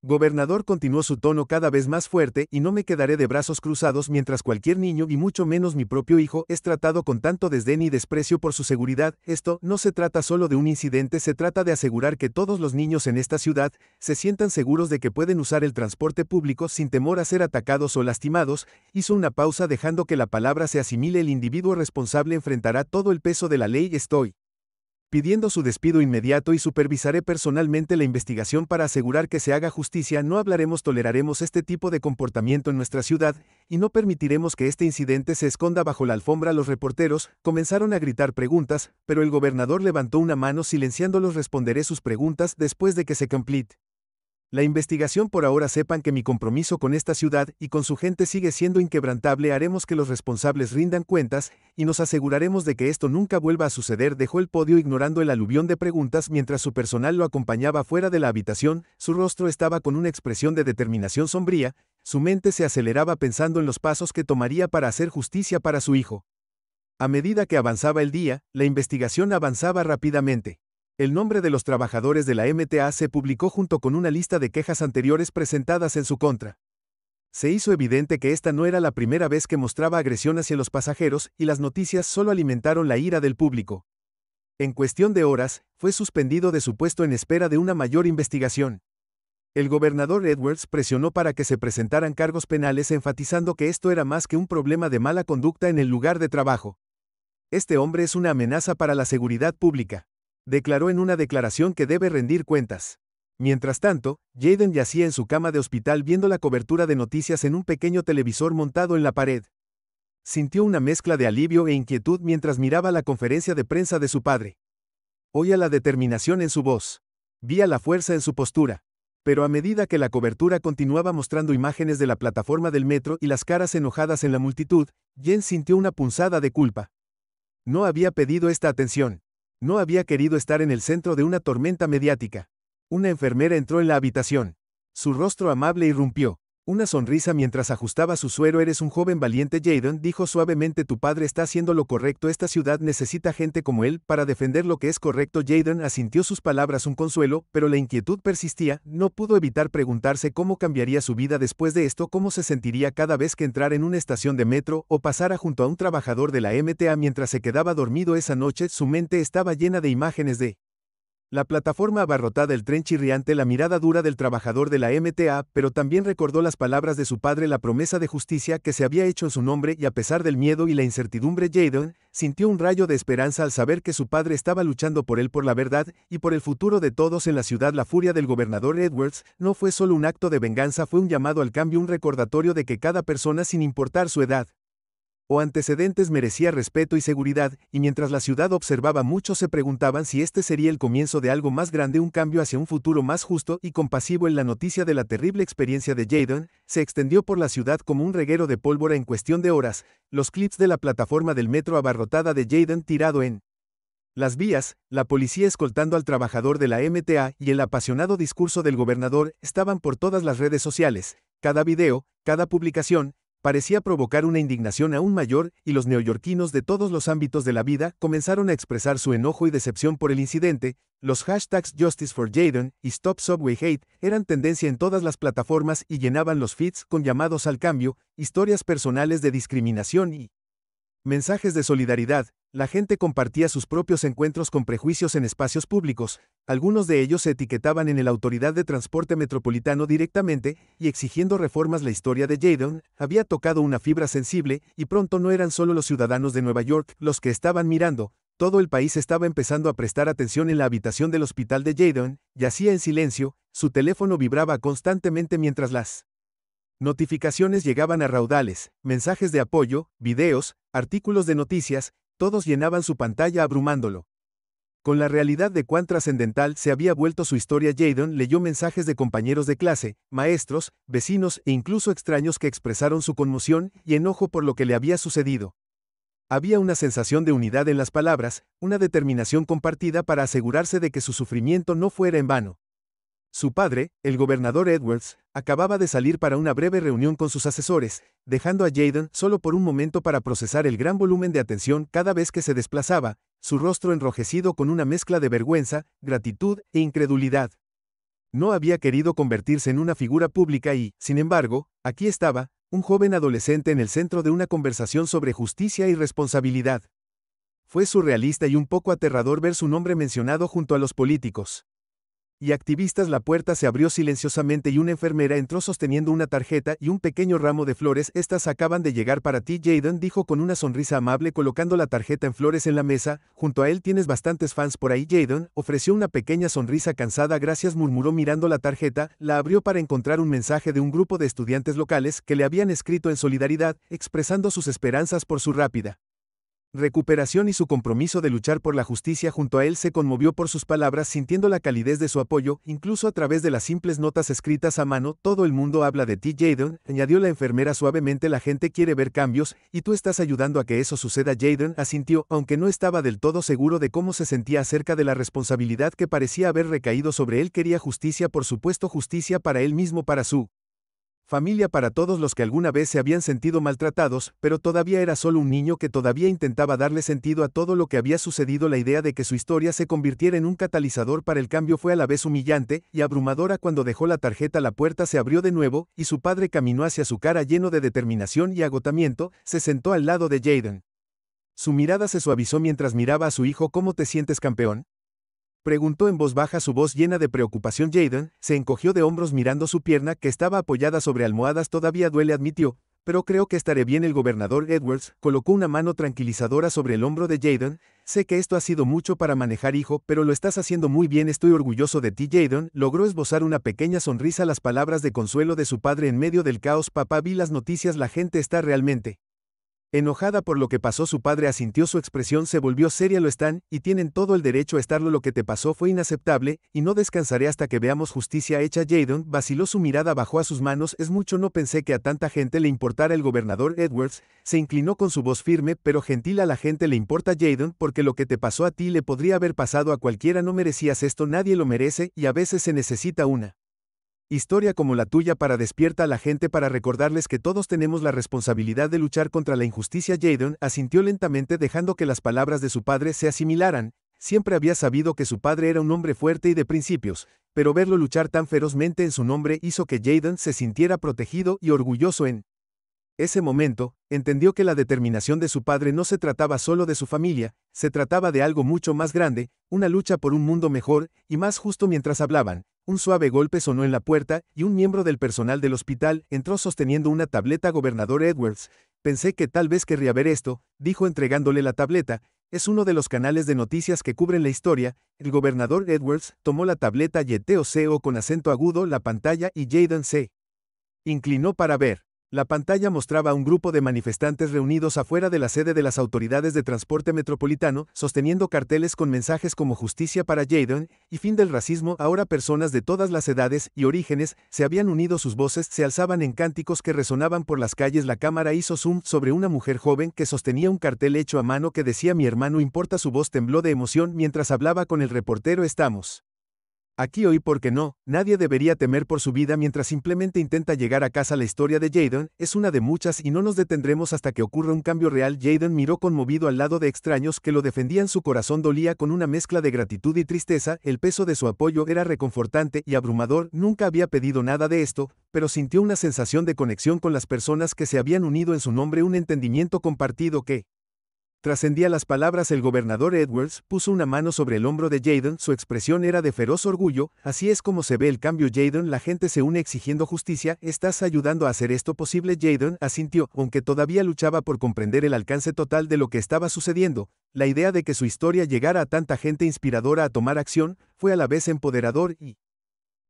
gobernador», continuó, su tono cada vez más fuerte, «y no me quedaré de brazos cruzados mientras cualquier niño, y mucho menos mi propio hijo, es tratado con tanto desdén y desprecio por su seguridad. Esto no se trata solo de un incidente, se trata de asegurar que todos los niños en esta ciudad se sientan seguros de que pueden usar el transporte público sin temor a ser atacados o lastimados». Hizo una pausa dejando que la palabra se asimile. «El individuo responsable enfrentará todo el peso de la ley. Estoy pidiendo su despido inmediato y supervisaré personalmente la investigación para asegurar que se haga justicia. No toleraremos este tipo de comportamiento en nuestra ciudad, y no permitiremos que este incidente se esconda bajo la alfombra». Los reporteros comenzaron a gritar preguntas, pero el gobernador levantó una mano silenciándolos. «Responderé sus preguntas después de que se complete La investigación por ahora sepan que mi compromiso con esta ciudad y con su gente sigue siendo inquebrantable. Haremos que los responsables rindan cuentas y nos aseguraremos de que esto nunca vuelva a suceder. Dejó el podio ignorando el aluvión de preguntas mientras su personal lo acompañaba fuera de la habitación. Su rostro estaba con una expresión de determinación sombría, su mente se aceleraba pensando en los pasos que tomaría para hacer justicia para su hijo. A medida que avanzaba el día, la investigación avanzaba rápidamente. El nombre de los trabajadores de la MTA se publicó junto con una lista de quejas anteriores presentadas en su contra. Se hizo evidente que esta no era la primera vez que mostraba agresión hacia los pasajeros y las noticias solo alimentaron la ira del público. En cuestión de horas, fue suspendido de su puesto en espera de una mayor investigación. El gobernador Edwards presionó para que se presentaran cargos penales, enfatizando que esto era más que un problema de mala conducta en el lugar de trabajo. Este hombre es una amenaza para la seguridad pública, declaró en una declaración que debe rendir cuentas. Mientras tanto, Jayden yacía en su cama de hospital viendo la cobertura de noticias en un pequeño televisor montado en la pared. Sintió una mezcla de alivio e inquietud mientras miraba la conferencia de prensa de su padre. Oía la determinación en su voz. Vía la fuerza en su postura. Pero a medida que la cobertura continuaba mostrando imágenes de la plataforma del metro y las caras enojadas en la multitud, Jen sintió una punzada de culpa. No había pedido esta atención. No había querido estar en el centro de una tormenta mediática. Una enfermera entró en la habitación. Su rostro amable irrumpió. Una sonrisa mientras ajustaba su suero. Eres un joven valiente, Jayden, dijo suavemente. Tu padre está haciendo lo correcto. Esta ciudad necesita gente como él para defender lo que es correcto. Jayden asintió sus palabras un consuelo, pero la inquietud persistía. No pudo evitar preguntarse cómo cambiaría su vida después de esto, cómo se sentiría cada vez que entrara en una estación de metro o pasara junto a un trabajador de la MTA mientras se quedaba dormido esa noche. Su mente estaba llena de imágenes de la plataforma abarrotada, el tren chirriante, la mirada dura del trabajador de la MTA, pero también recordó las palabras de su padre, la promesa de justicia que se había hecho en su nombre, y a pesar del miedo y la incertidumbre, Jayden sintió un rayo de esperanza al saber que su padre estaba luchando por él, por la verdad, y por el futuro de todos en la ciudad. La furia del gobernador Edwards no fue solo un acto de venganza, fue un llamado al cambio, un recordatorio de que cada persona, sin importar su edad o antecedentes, merecía respeto y seguridad, y mientras la ciudad observaba, muchos se preguntaban si este sería el comienzo de algo más grande, un cambio hacia un futuro más justo y compasivo. En la noticia de la terrible experiencia de Jayden se extendió por la ciudad como un reguero de pólvora en cuestión de horas. Los clips de la plataforma del metro abarrotada de Jayden tirado en las vías, la policía escoltando al trabajador de la MTA y el apasionado discurso del gobernador estaban por todas las redes sociales. Cada video, cada publicación, parecía provocar una indignación aún mayor, y los neoyorquinos de todos los ámbitos de la vida comenzaron a expresar su enojo y decepción por el incidente. Los hashtags Justice for Jayden y Stop Subway Hate eran tendencia en todas las plataformas y llenaban los feeds con llamados al cambio, historias personales de discriminación y mensajes de solidaridad. La gente compartía sus propios encuentros con prejuicios en espacios públicos. Algunos de ellos se etiquetaban en la Autoridad de Transporte Metropolitano directamente y exigiendo reformas. La historia de Jayden había tocado una fibra sensible, y pronto no eran solo los ciudadanos de Nueva York los que estaban mirando. Todo el país estaba empezando a prestar atención. En la habitación del hospital de Jayden yacía en silencio, su teléfono vibraba constantemente mientras las notificaciones llegaban a raudales, mensajes de apoyo, videos, artículos de noticias, todos llenaban su pantalla abrumándolo. Con la realidad de cuán trascendental se había vuelto su historia, Jayden leyó mensajes de compañeros de clase, maestros, vecinos e incluso extraños que expresaron su conmoción y enojo por lo que le había sucedido. Había una sensación de unidad en las palabras, una determinación compartida para asegurarse de que su sufrimiento no fuera en vano. Su padre, el gobernador Edwards, acababa de salir para una breve reunión con sus asesores, dejando a Jayden solo por un momento para procesar el gran volumen de atención cada vez que se desplazaba, su rostro enrojecido con una mezcla de vergüenza, gratitud e incredulidad. No había querido convertirse en una figura pública y, sin embargo, aquí estaba, un joven adolescente en el centro de una conversación sobre justicia y responsabilidad. Fue surrealista y un poco aterrador ver su nombre mencionado junto a los políticos y activistas. La puerta se abrió silenciosamente y una enfermera entró sosteniendo una tarjeta y un pequeño ramo de flores. Estas acaban de llegar para ti, Jayden, dijo con una sonrisa amable colocando la tarjeta en flores en la mesa. Junto a él tienes bastantes fans por ahí. Jayden ofreció una pequeña sonrisa cansada. Gracias, murmuró mirando la tarjeta. La abrió para encontrar un mensaje de un grupo de estudiantes locales que le habían escrito en solidaridad, expresando sus esperanzas por su rápida recuperación y su compromiso de luchar por la justicia junto a él se conmovió por sus palabras, sintiendo la calidez de su apoyo, incluso a través de las simples notas escritas a mano. Todo el mundo habla de ti, Jaden, añadió la enfermera suavemente. La gente quiere ver cambios, y tú estás ayudando a que eso suceda. Jaden asintió, aunque no estaba del todo seguro de cómo se sentía acerca de la responsabilidad que parecía haber recaído sobre él. Quería justicia, por supuesto, justicia para él mismo, para su familia, para todos los que alguna vez se habían sentido maltratados, pero todavía era solo un niño que todavía intentaba darle sentido a todo lo que había sucedido. La idea de que su historia se convirtiera en un catalizador para el cambio fue a la vez humillante y abrumadora. Cuando dejó la tarjeta, la puerta se abrió de nuevo, y su padre caminó hacia su cara lleno de determinación y agotamiento. Se sentó al lado de Jaden. Su mirada se suavizó mientras miraba a su hijo. ¿Cómo te sientes, campeón?, preguntó en voz baja, su voz llena de preocupación. Jaden se encogió de hombros mirando su pierna, que estaba apoyada sobre almohadas. Todavía duele, admitió, pero creo que estaré bien. El gobernador Edwards colocó una mano tranquilizadora sobre el hombro de Jaden. Sé que esto ha sido mucho para manejar, hijo, pero lo estás haciendo muy bien. Estoy orgulloso de ti. Jaden logró esbozar una pequeña sonrisa. Las palabras de consuelo de su padre en medio del caos. Papá, vi las noticias, la gente está realmente enojada por lo que pasó. Su padre asintió, su expresión se volvió seria. Lo están, y tienen todo el derecho a estarlo. Lo que te pasó fue inaceptable, y no descansaré hasta que veamos justicia hecha. Jaden vaciló, su mirada bajó a sus manos. Es mucho, no pensé que a tanta gente le importara. El gobernador Edwards se inclinó con su voz firme pero gentil. A la gente le importa, Jaden, porque lo que te pasó a ti le podría haber pasado a cualquiera. No merecías esto, nadie lo merece, y a veces se necesita una historia como la tuya para despierta a la gente, para recordarles que todos tenemos la responsabilidad de luchar contra la injusticia. Jaden asintió lentamente, dejando que las palabras de su padre se asimilaran. Siempre había sabido que su padre era un hombre fuerte y de principios, pero verlo luchar tan ferozmente en su nombre hizo que Jaden se sintiera protegido y orgulloso. En ese momento, entendió que la determinación de su padre no se trataba solo de su familia, se trataba de algo mucho más grande, una lucha por un mundo mejor y más justo. Mientras hablaban, un suave golpe sonó en la puerta, y un miembro del personal del hospital entró sosteniendo una tableta. Gobernador Edwards, pensé que tal vez querría ver esto, dijo entregándole la tableta. Es uno de los canales de noticias que cubren la historia. El gobernador Edwards tomó la tableta y eteoseó con acento agudo la pantalla, y Jaden se inclinó para ver. La pantalla mostraba a un grupo de manifestantes reunidos afuera de la sede de las autoridades de transporte metropolitano, sosteniendo carteles con mensajes como justicia para Jaden y fin del racismo. Ahora personas de todas las edades y orígenes se habían unido, sus voces se alzaban en cánticos que resonaban por las calles. La cámara hizo zoom sobre una mujer joven que sostenía un cartel hecho a mano que decía mi hermano importa. Su voz tembló de emoción mientras hablaba con el reportero. Estamos aquí hoy porque no, nadie debería temer por su vida mientras simplemente intenta llegar a casa. La historia de Jaden es una de muchas y no nos detendremos hasta que ocurra un cambio real. Jaden miró conmovido al lado de extraños que lo defendían. Su corazón dolía con una mezcla de gratitud y tristeza. El peso de su apoyo era reconfortante y abrumador. Nunca había pedido nada de esto, pero sintió una sensación de conexión con las personas que se habían unido en su nombre, un entendimiento compartido que trascendía las palabras. El gobernador Edwards puso una mano sobre el hombro de Jaden, su expresión era de feroz orgullo. Así es como se ve el cambio, Jaden, la gente se une exigiendo justicia. ¿Estás ayudando a hacer esto posible? Jaden asintió, aunque todavía luchaba por comprender el alcance total de lo que estaba sucediendo. La idea de que su historia llegara a tanta gente inspiradora a tomar acción, fue a la vez empoderador y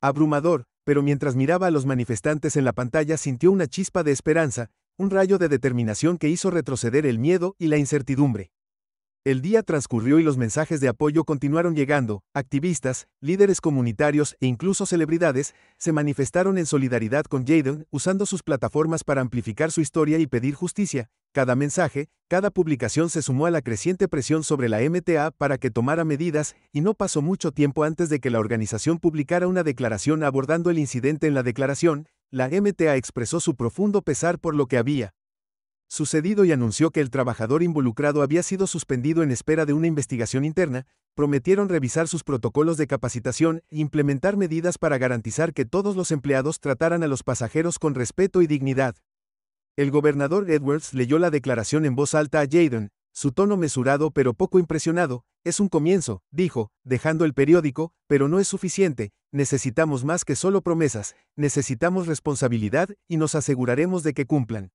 abrumador, pero mientras miraba a los manifestantes en la pantalla sintió una chispa de esperanza, un rayo de determinación que hizo retroceder el miedo y la incertidumbre. El día transcurrió y los mensajes de apoyo continuaron llegando. Activistas, líderes comunitarios e incluso celebridades se manifestaron en solidaridad con Jaden, usando sus plataformas para amplificar su historia y pedir justicia. Cada mensaje, cada publicación se sumó a la creciente presión sobre la MTA para que tomara medidas, y no pasó mucho tiempo antes de que la organización publicara una declaración abordando el incidente. En la declaración, la MTA expresó su profundo pesar por lo que había sucedido y anunció que el trabajador involucrado había sido suspendido en espera de una investigación interna. Prometieron revisar sus protocolos de capacitación e implementar medidas para garantizar que todos los empleados trataran a los pasajeros con respeto y dignidad. El gobernador Edwards leyó la declaración en voz alta a Jaden, su tono mesurado pero poco impresionado. Es un comienzo, dijo, dejando el periódico, pero no es suficiente. Necesitamos más que solo promesas, necesitamos responsabilidad y nos aseguraremos de que cumplan.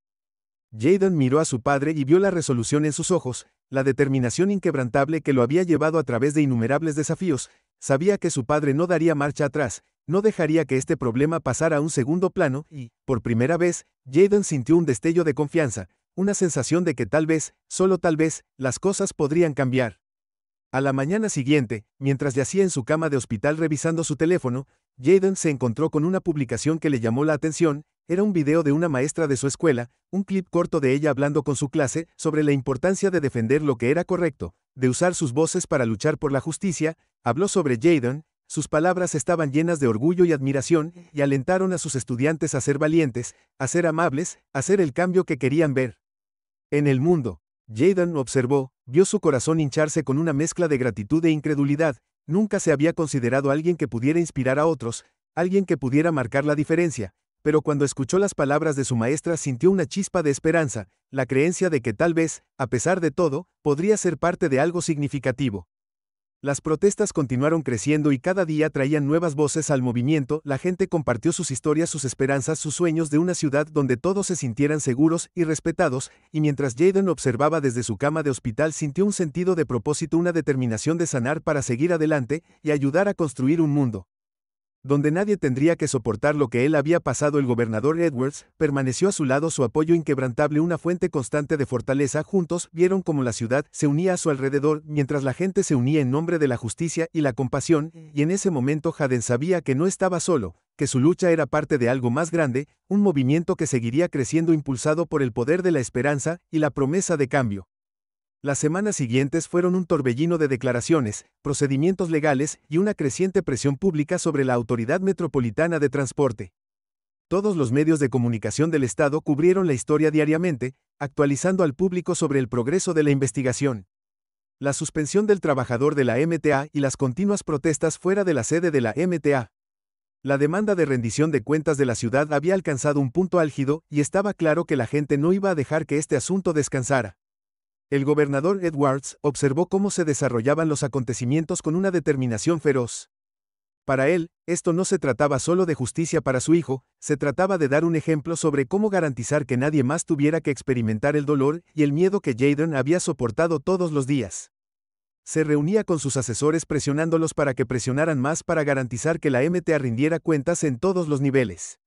Jaden miró a su padre y vio la resolución en sus ojos, la determinación inquebrantable que lo había llevado a través de innumerables desafíos. Sabía que su padre no daría marcha atrás, no dejaría que este problema pasara a un segundo plano, y, por primera vez, Jaden sintió un destello de confianza. una sensación de que tal vez, solo tal vez, las cosas podrían cambiar. A la mañana siguiente, mientras yacía en su cama de hospital revisando su teléfono, Jayden se encontró con una publicación que le llamó la atención. Era un video de una maestra de su escuela, un clip corto de ella hablando con su clase sobre la importancia de defender lo que era correcto, de usar sus voces para luchar por la justicia. Habló sobre Jayden, sus palabras estaban llenas de orgullo y admiración, y alentaron a sus estudiantes a ser valientes, a ser amables, a ser el cambio que querían ver en el mundo. Jayden observó, vio su corazón hincharse con una mezcla de gratitud e incredulidad. Nunca se había considerado alguien que pudiera inspirar a otros, alguien que pudiera marcar la diferencia, pero cuando escuchó las palabras de su maestra sintió una chispa de esperanza, la creencia de que tal vez, a pesar de todo, podría ser parte de algo significativo. Las protestas continuaron creciendo y cada día traían nuevas voces al movimiento. La gente compartió sus historias, sus esperanzas, sus sueños de una ciudad donde todos se sintieran seguros y respetados, y mientras Jayden observaba desde su cama de hospital sintió un sentido de propósito, una determinación de sanar para seguir adelante y ayudar a construir un mundo donde nadie tendría que soportar lo que él había pasado. El gobernador Edwards permaneció a su lado, su apoyo inquebrantable, una fuente constante de fortaleza. Juntos vieron cómo la ciudad se unía a su alrededor, mientras la gente se unía en nombre de la justicia y la compasión, y en ese momento Jayden sabía que no estaba solo, que su lucha era parte de algo más grande, un movimiento que seguiría creciendo impulsado por el poder de la esperanza y la promesa de cambio. Las semanas siguientes fueron un torbellino de declaraciones, procedimientos legales y una creciente presión pública sobre la Autoridad Metropolitana de Transporte. Todos los medios de comunicación del estado cubrieron la historia diariamente, actualizando al público sobre el progreso de la investigación. La suspensión del trabajador de la MTA y las continuas protestas fuera de la sede de la MTA. La demanda de rendición de cuentas de la ciudad había alcanzado un punto álgido y estaba claro que la gente no iba a dejar que este asunto descansara. El gobernador Edwards observó cómo se desarrollaban los acontecimientos con una determinación feroz. Para él, esto no se trataba solo de justicia para su hijo, se trataba de dar un ejemplo sobre cómo garantizar que nadie más tuviera que experimentar el dolor y el miedo que Jayden había soportado todos los días. Se reunía con sus asesores presionándolos para que presionaran más para garantizar que la MTA rindiera cuentas en todos los niveles.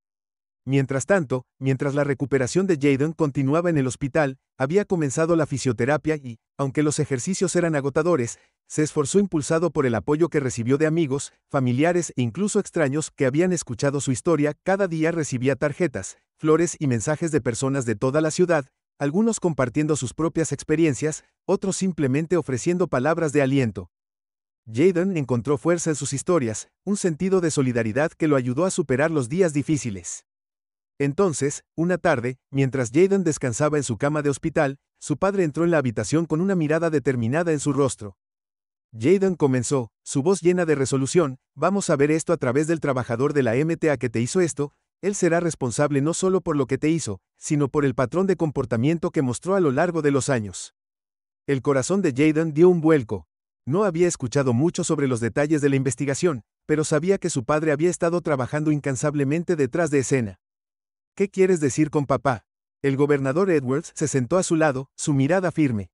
Mientras tanto, mientras la recuperación de Jayden continuaba en el hospital, había comenzado la fisioterapia y, aunque los ejercicios eran agotadores, se esforzó impulsado por el apoyo que recibió de amigos, familiares e incluso extraños que habían escuchado su historia. Cada día recibía tarjetas, flores y mensajes de personas de toda la ciudad, algunos compartiendo sus propias experiencias, otros simplemente ofreciendo palabras de aliento. Jayden encontró fuerza en sus historias, un sentido de solidaridad que lo ayudó a superar los días difíciles. Entonces, una tarde, mientras Jayden descansaba en su cama de hospital, su padre entró en la habitación con una mirada determinada en su rostro. Jayden comenzó, su voz llena de resolución: vamos a ver esto a través del trabajador de la MTA que te hizo esto. Él será responsable no solo por lo que te hizo, sino por el patrón de comportamiento que mostró a lo largo de los años. El corazón de Jayden dio un vuelco. No había escuchado mucho sobre los detalles de la investigación, pero sabía que su padre había estado trabajando incansablemente detrás de escena. ¿Qué quieres decir con papá? El gobernador Edwards se sentó a su lado, su mirada firme.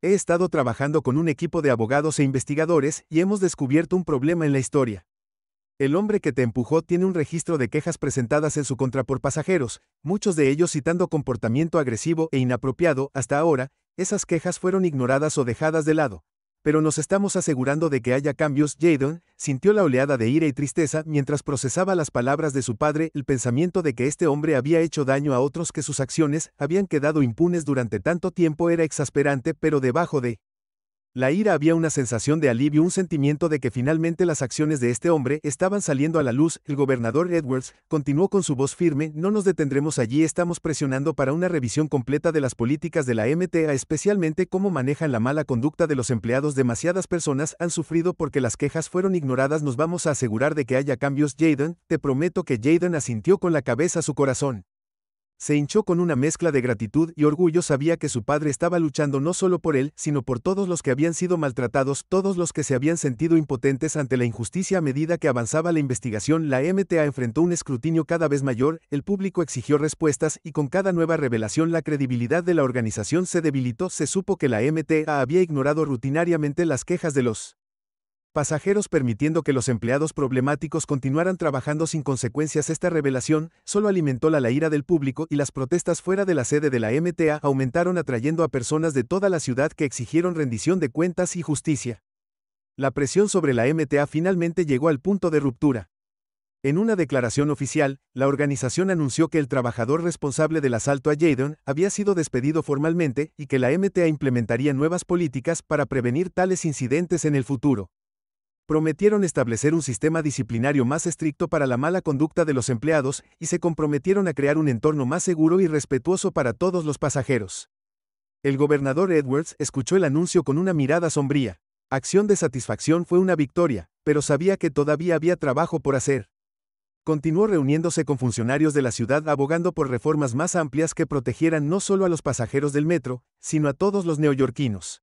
He estado trabajando con un equipo de abogados e investigadores y hemos descubierto un problema en la historia. El hombre que te empujó tiene un registro de quejas presentadas en su contra por pasajeros, muchos de ellos citando comportamiento agresivo e inapropiado. Hasta ahora, esas quejas fueron ignoradas o dejadas de lado. Pero nos estamos asegurando de que haya cambios. Jayden sintió la oleada de ira y tristeza mientras procesaba las palabras de su padre. El pensamiento de que este hombre había hecho daño a otros, que sus acciones habían quedado impunes durante tanto tiempo, era exasperante, pero debajo de la ira había una sensación de alivio, un sentimiento de que finalmente las acciones de este hombre estaban saliendo a la luz. El gobernador Edwards continuó con su voz firme: no nos detendremos allí, estamos presionando para una revisión completa de las políticas de la MTA, especialmente cómo manejan la mala conducta de los empleados. Demasiadas personas han sufrido porque las quejas fueron ignoradas. Nos vamos a asegurar de que haya cambios. Jayden, te prometo que Jayden asintió con la cabeza. Su corazón se hinchó con una mezcla de gratitud y orgullo. Sabía que su padre estaba luchando no solo por él, sino por todos los que habían sido maltratados, todos los que se habían sentido impotentes ante la injusticia. A medida que avanzaba la investigación, la MTA enfrentó un escrutinio cada vez mayor, el público exigió respuestas y con cada nueva revelación la credibilidad de la organización se debilitó. Se supo que la MTA había ignorado rutinariamente las quejas de los Pasajeros permitiendo que los empleados problemáticos continuaran trabajando sin consecuencias. Esta revelación solo alimentó la ira del público y las protestas fuera de la sede de la MTA aumentaron, atrayendo a personas de toda la ciudad que exigieron rendición de cuentas y justicia. La presión sobre la MTA finalmente llegó al punto de ruptura. En una declaración oficial, la organización anunció que el trabajador responsable del asalto a Jayden había sido despedido formalmente y que la MTA implementaría nuevas políticas para prevenir tales incidentes en el futuro. Prometieron establecer un sistema disciplinario más estricto para la mala conducta de los empleados y se comprometieron a crear un entorno más seguro y respetuoso para todos los pasajeros. El gobernador Edwards escuchó el anuncio con una mirada sombría. Acción de satisfacción fue una victoria, pero sabía que todavía había trabajo por hacer. Continuó reuniéndose con funcionarios de la ciudad abogando por reformas más amplias que protegieran no solo a los pasajeros del metro, sino a todos los neoyorquinos.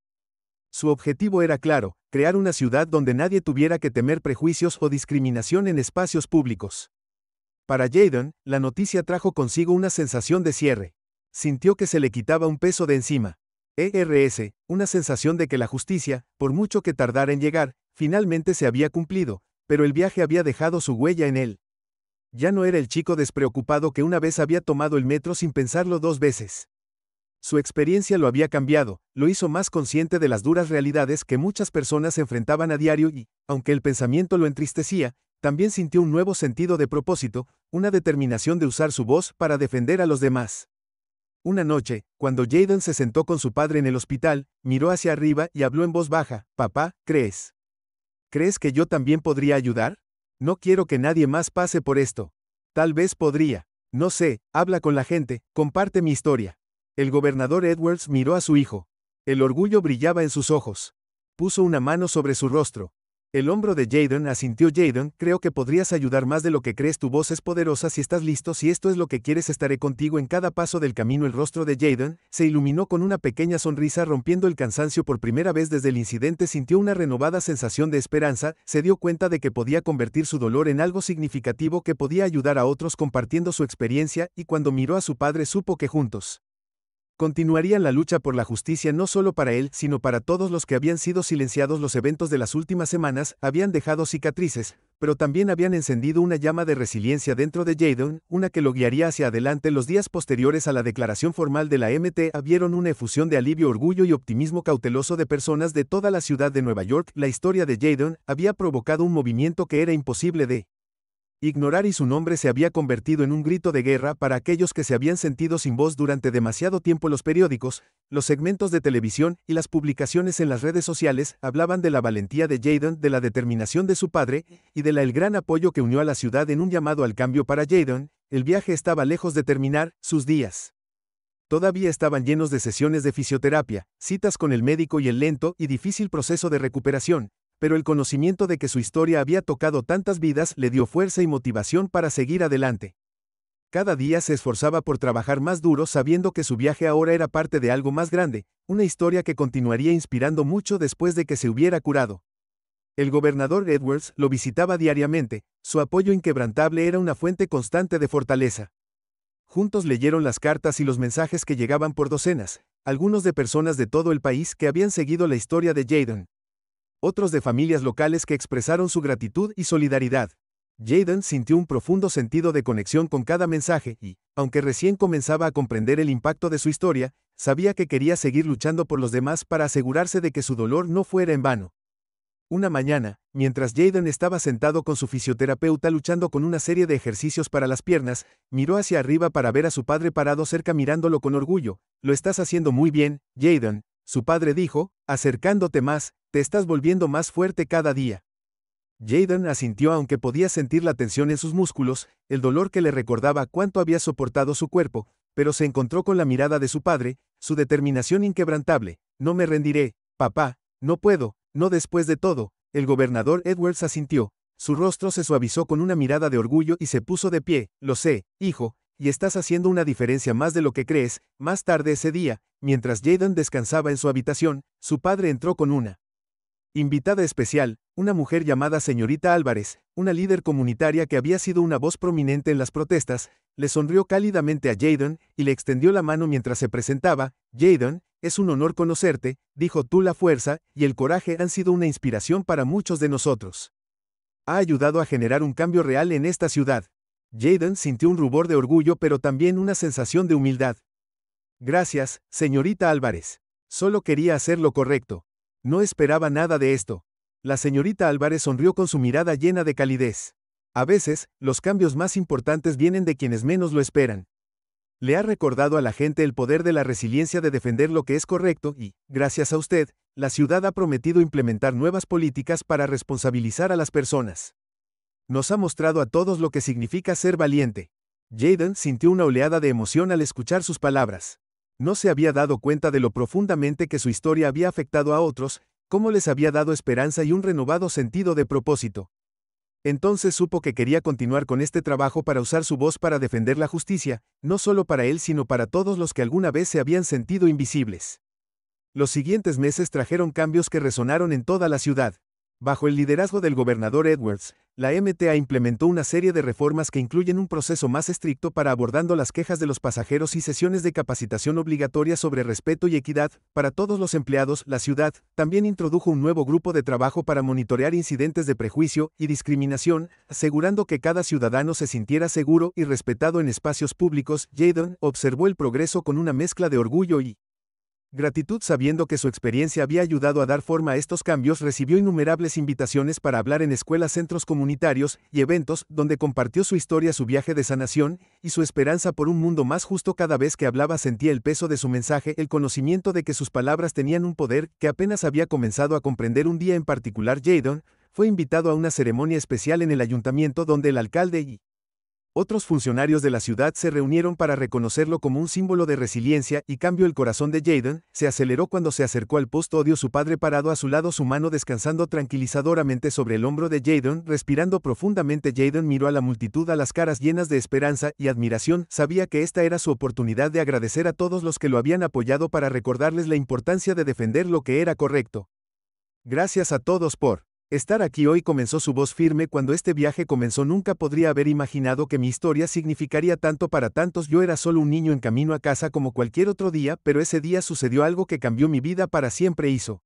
Su objetivo era claro: crear una ciudad donde nadie tuviera que temer prejuicios o discriminación en espacios públicos. Para Jayden, la noticia trajo consigo una sensación de cierre. Sintió que se le quitaba un peso de encima. Una sensación de que la justicia, por mucho que tardara en llegar, finalmente se había cumplido, pero el viaje había dejado su huella en él. Ya no era el chico despreocupado que una vez había tomado el metro sin pensarlo dos veces. Su experiencia lo había cambiado, lo hizo más consciente de las duras realidades que muchas personas enfrentaban a diario y, aunque el pensamiento lo entristecía, también sintió un nuevo sentido de propósito, una determinación de usar su voz para defender a los demás. Una noche, cuando Jayden se sentó con su padre en el hospital, miró hacia arriba y habló en voz baja: «Papá, ¿crees que yo también podría ayudar? No quiero que nadie más pase por esto. Tal vez podría. No sé, habla con la gente, comparte mi historia». El gobernador Edwards miró a su hijo. El orgullo brillaba en sus ojos. Puso una mano sobre su rostro. El hombro de Jayden asintió. «Jayden, creo que podrías ayudar más de lo que crees. Tu voz es poderosa. Si estás listo, si esto es lo que quieres, estaré contigo en cada paso del camino». El rostro de Jayden se iluminó con una pequeña sonrisa, rompiendo el cansancio. Por primera vez desde el incidente sintió una renovada sensación de esperanza. Se dio cuenta de que podía convertir su dolor en algo significativo, que podía ayudar a otros compartiendo su experiencia, y cuando miró a su padre supo que juntos continuarían la lucha por la justicia, no solo para él, sino para todos los que habían sido silenciados. Los eventos de las últimas semanas habían dejado cicatrices, pero también habían encendido una llama de resiliencia dentro de Jayden, una que lo guiaría hacia adelante. Los días posteriores a la declaración formal de la MTA vieron una efusión de alivio, orgullo y optimismo cauteloso de personas de toda la ciudad de Nueva York. La historia de Jayden había provocado un movimiento que era imposible de ignorar, y su nombre se había convertido en un grito de guerra para aquellos que se habían sentido sin voz durante demasiado tiempo. Los periódicos, los segmentos de televisión y las publicaciones en las redes sociales hablaban de la valentía de Jayden, de la determinación de su padre y de el gran apoyo que unió a la ciudad en un llamado al cambio. Para Jayden, el viaje estaba lejos de terminar. Sus días todavía estaban llenos de sesiones de fisioterapia, citas con el médico y el lento y difícil proceso de recuperación, pero el conocimiento de que su historia había tocado tantas vidas le dio fuerza y motivación para seguir adelante. Cada día se esforzaba por trabajar más duro, sabiendo que su viaje ahora era parte de algo más grande, una historia que continuaría inspirando mucho después de que se hubiera curado. El gobernador Edwards lo visitaba diariamente. Su apoyo inquebrantable era una fuente constante de fortaleza. Juntos leyeron las cartas y los mensajes que llegaban por docenas, algunos de personas de todo el país que habían seguido la historia de Jayden, otros de familias locales que expresaron su gratitud y solidaridad. Jayden sintió un profundo sentido de conexión con cada mensaje y, aunque recién comenzaba a comprender el impacto de su historia, sabía que quería seguir luchando por los demás para asegurarse de que su dolor no fuera en vano. Una mañana, mientras Jayden estaba sentado con su fisioterapeuta luchando con una serie de ejercicios para las piernas, miró hacia arriba para ver a su padre parado cerca mirándolo con orgullo. «Lo estás haciendo muy bien, Jayden», su padre dijo, acercándote más, «te estás volviendo más fuerte cada día». Jayden asintió, aunque podía sentir la tensión en sus músculos, el dolor que le recordaba cuánto había soportado su cuerpo, pero se encontró con la mirada de su padre, su determinación inquebrantable. «No me rendiré, papá, no puedo, no después de todo». El gobernador Edwards asintió, su rostro se suavizó con una mirada de orgullo y se puso de pie. «Lo sé, hijo, y estás haciendo una diferencia más de lo que crees». Más tarde ese día, mientras Jayden descansaba en su habitación, su padre entró con una invitada especial, una mujer llamada señorita Álvarez, una líder comunitaria que había sido una voz prominente en las protestas. Le sonrió cálidamente a Jayden y le extendió la mano mientras se presentaba. «Jayden, Es un honor conocerte, dijo tú. La fuerza y el coraje han sido una inspiración para muchos de nosotros. Ha ayudado a generar un cambio real en esta ciudad. Jaden sintió un rubor de orgullo pero también una sensación de humildad. Gracias, señorita Álvarez. Solo quería hacer lo correcto. No esperaba nada de esto. La señorita Álvarez sonrió con su mirada llena de calidez. A veces, los cambios más importantes vienen de quienes menos lo esperan. Le ha recordado a la gente el poder de la resiliencia de defender lo que es correcto y, gracias a usted, la ciudad ha prometido implementar nuevas políticas para responsabilizar a las personas. Nos ha mostrado a todos lo que significa ser valiente. Jaden sintió una oleada de emoción al escuchar sus palabras. No se había dado cuenta de lo profundamente que su historia había afectado a otros, cómo les había dado esperanza y un renovado sentido de propósito. Entonces supo que quería continuar con este trabajo para usar su voz para defender la justicia, no solo para él sino para todos los que alguna vez se habían sentido invisibles. Los siguientes meses trajeron cambios que resonaron en toda la ciudad. Bajo el liderazgo del gobernador Edwards, la MTA implementó una serie de reformas que incluyen un proceso más estricto para abordando las quejas de los pasajeros y sesiones de capacitación obligatoria sobre respeto y equidad para todos los empleados. La ciudad también introdujo un nuevo grupo de trabajo para monitorear incidentes de prejuicio y discriminación, asegurando que cada ciudadano se sintiera seguro y respetado en espacios públicos. Jaden observó el progreso con una mezcla de orgullo y gratitud, sabiendo que su experiencia había ayudado a dar forma a estos cambios. Recibió innumerables invitaciones para hablar en escuelas, centros comunitarios y eventos, donde compartió su historia, su viaje de sanación y su esperanza por un mundo más justo. Cada vez que hablaba sentía el peso de su mensaje, el conocimiento de que sus palabras tenían un poder que apenas había comenzado a comprender. Un día en particular, Jaden fue invitado a una ceremonia especial en el ayuntamiento donde el alcalde y otros funcionarios de la ciudad se reunieron para reconocerlo como un símbolo de resiliencia y cambio. El corazón de Jaden se aceleró cuando se acercó al postodio, su padre parado a su lado, su mano descansando tranquilizadoramente sobre el hombro de Jaden. Respirando profundamente, Jaden miró a la multitud, a las caras llenas de esperanza y admiración. Sabía que esta era su oportunidad de agradecer a todos los que lo habían apoyado, para recordarles la importancia de defender lo que era correcto. Gracias a todos por estar aquí hoy, comenzó su voz firme cuando este viaje comenzó. Nunca podría haber imaginado que mi historia significaría tanto para tantos. Yo era solo un niño en camino a casa como cualquier otro día, pero ese día sucedió algo que cambió mi vida para siempre. Hizo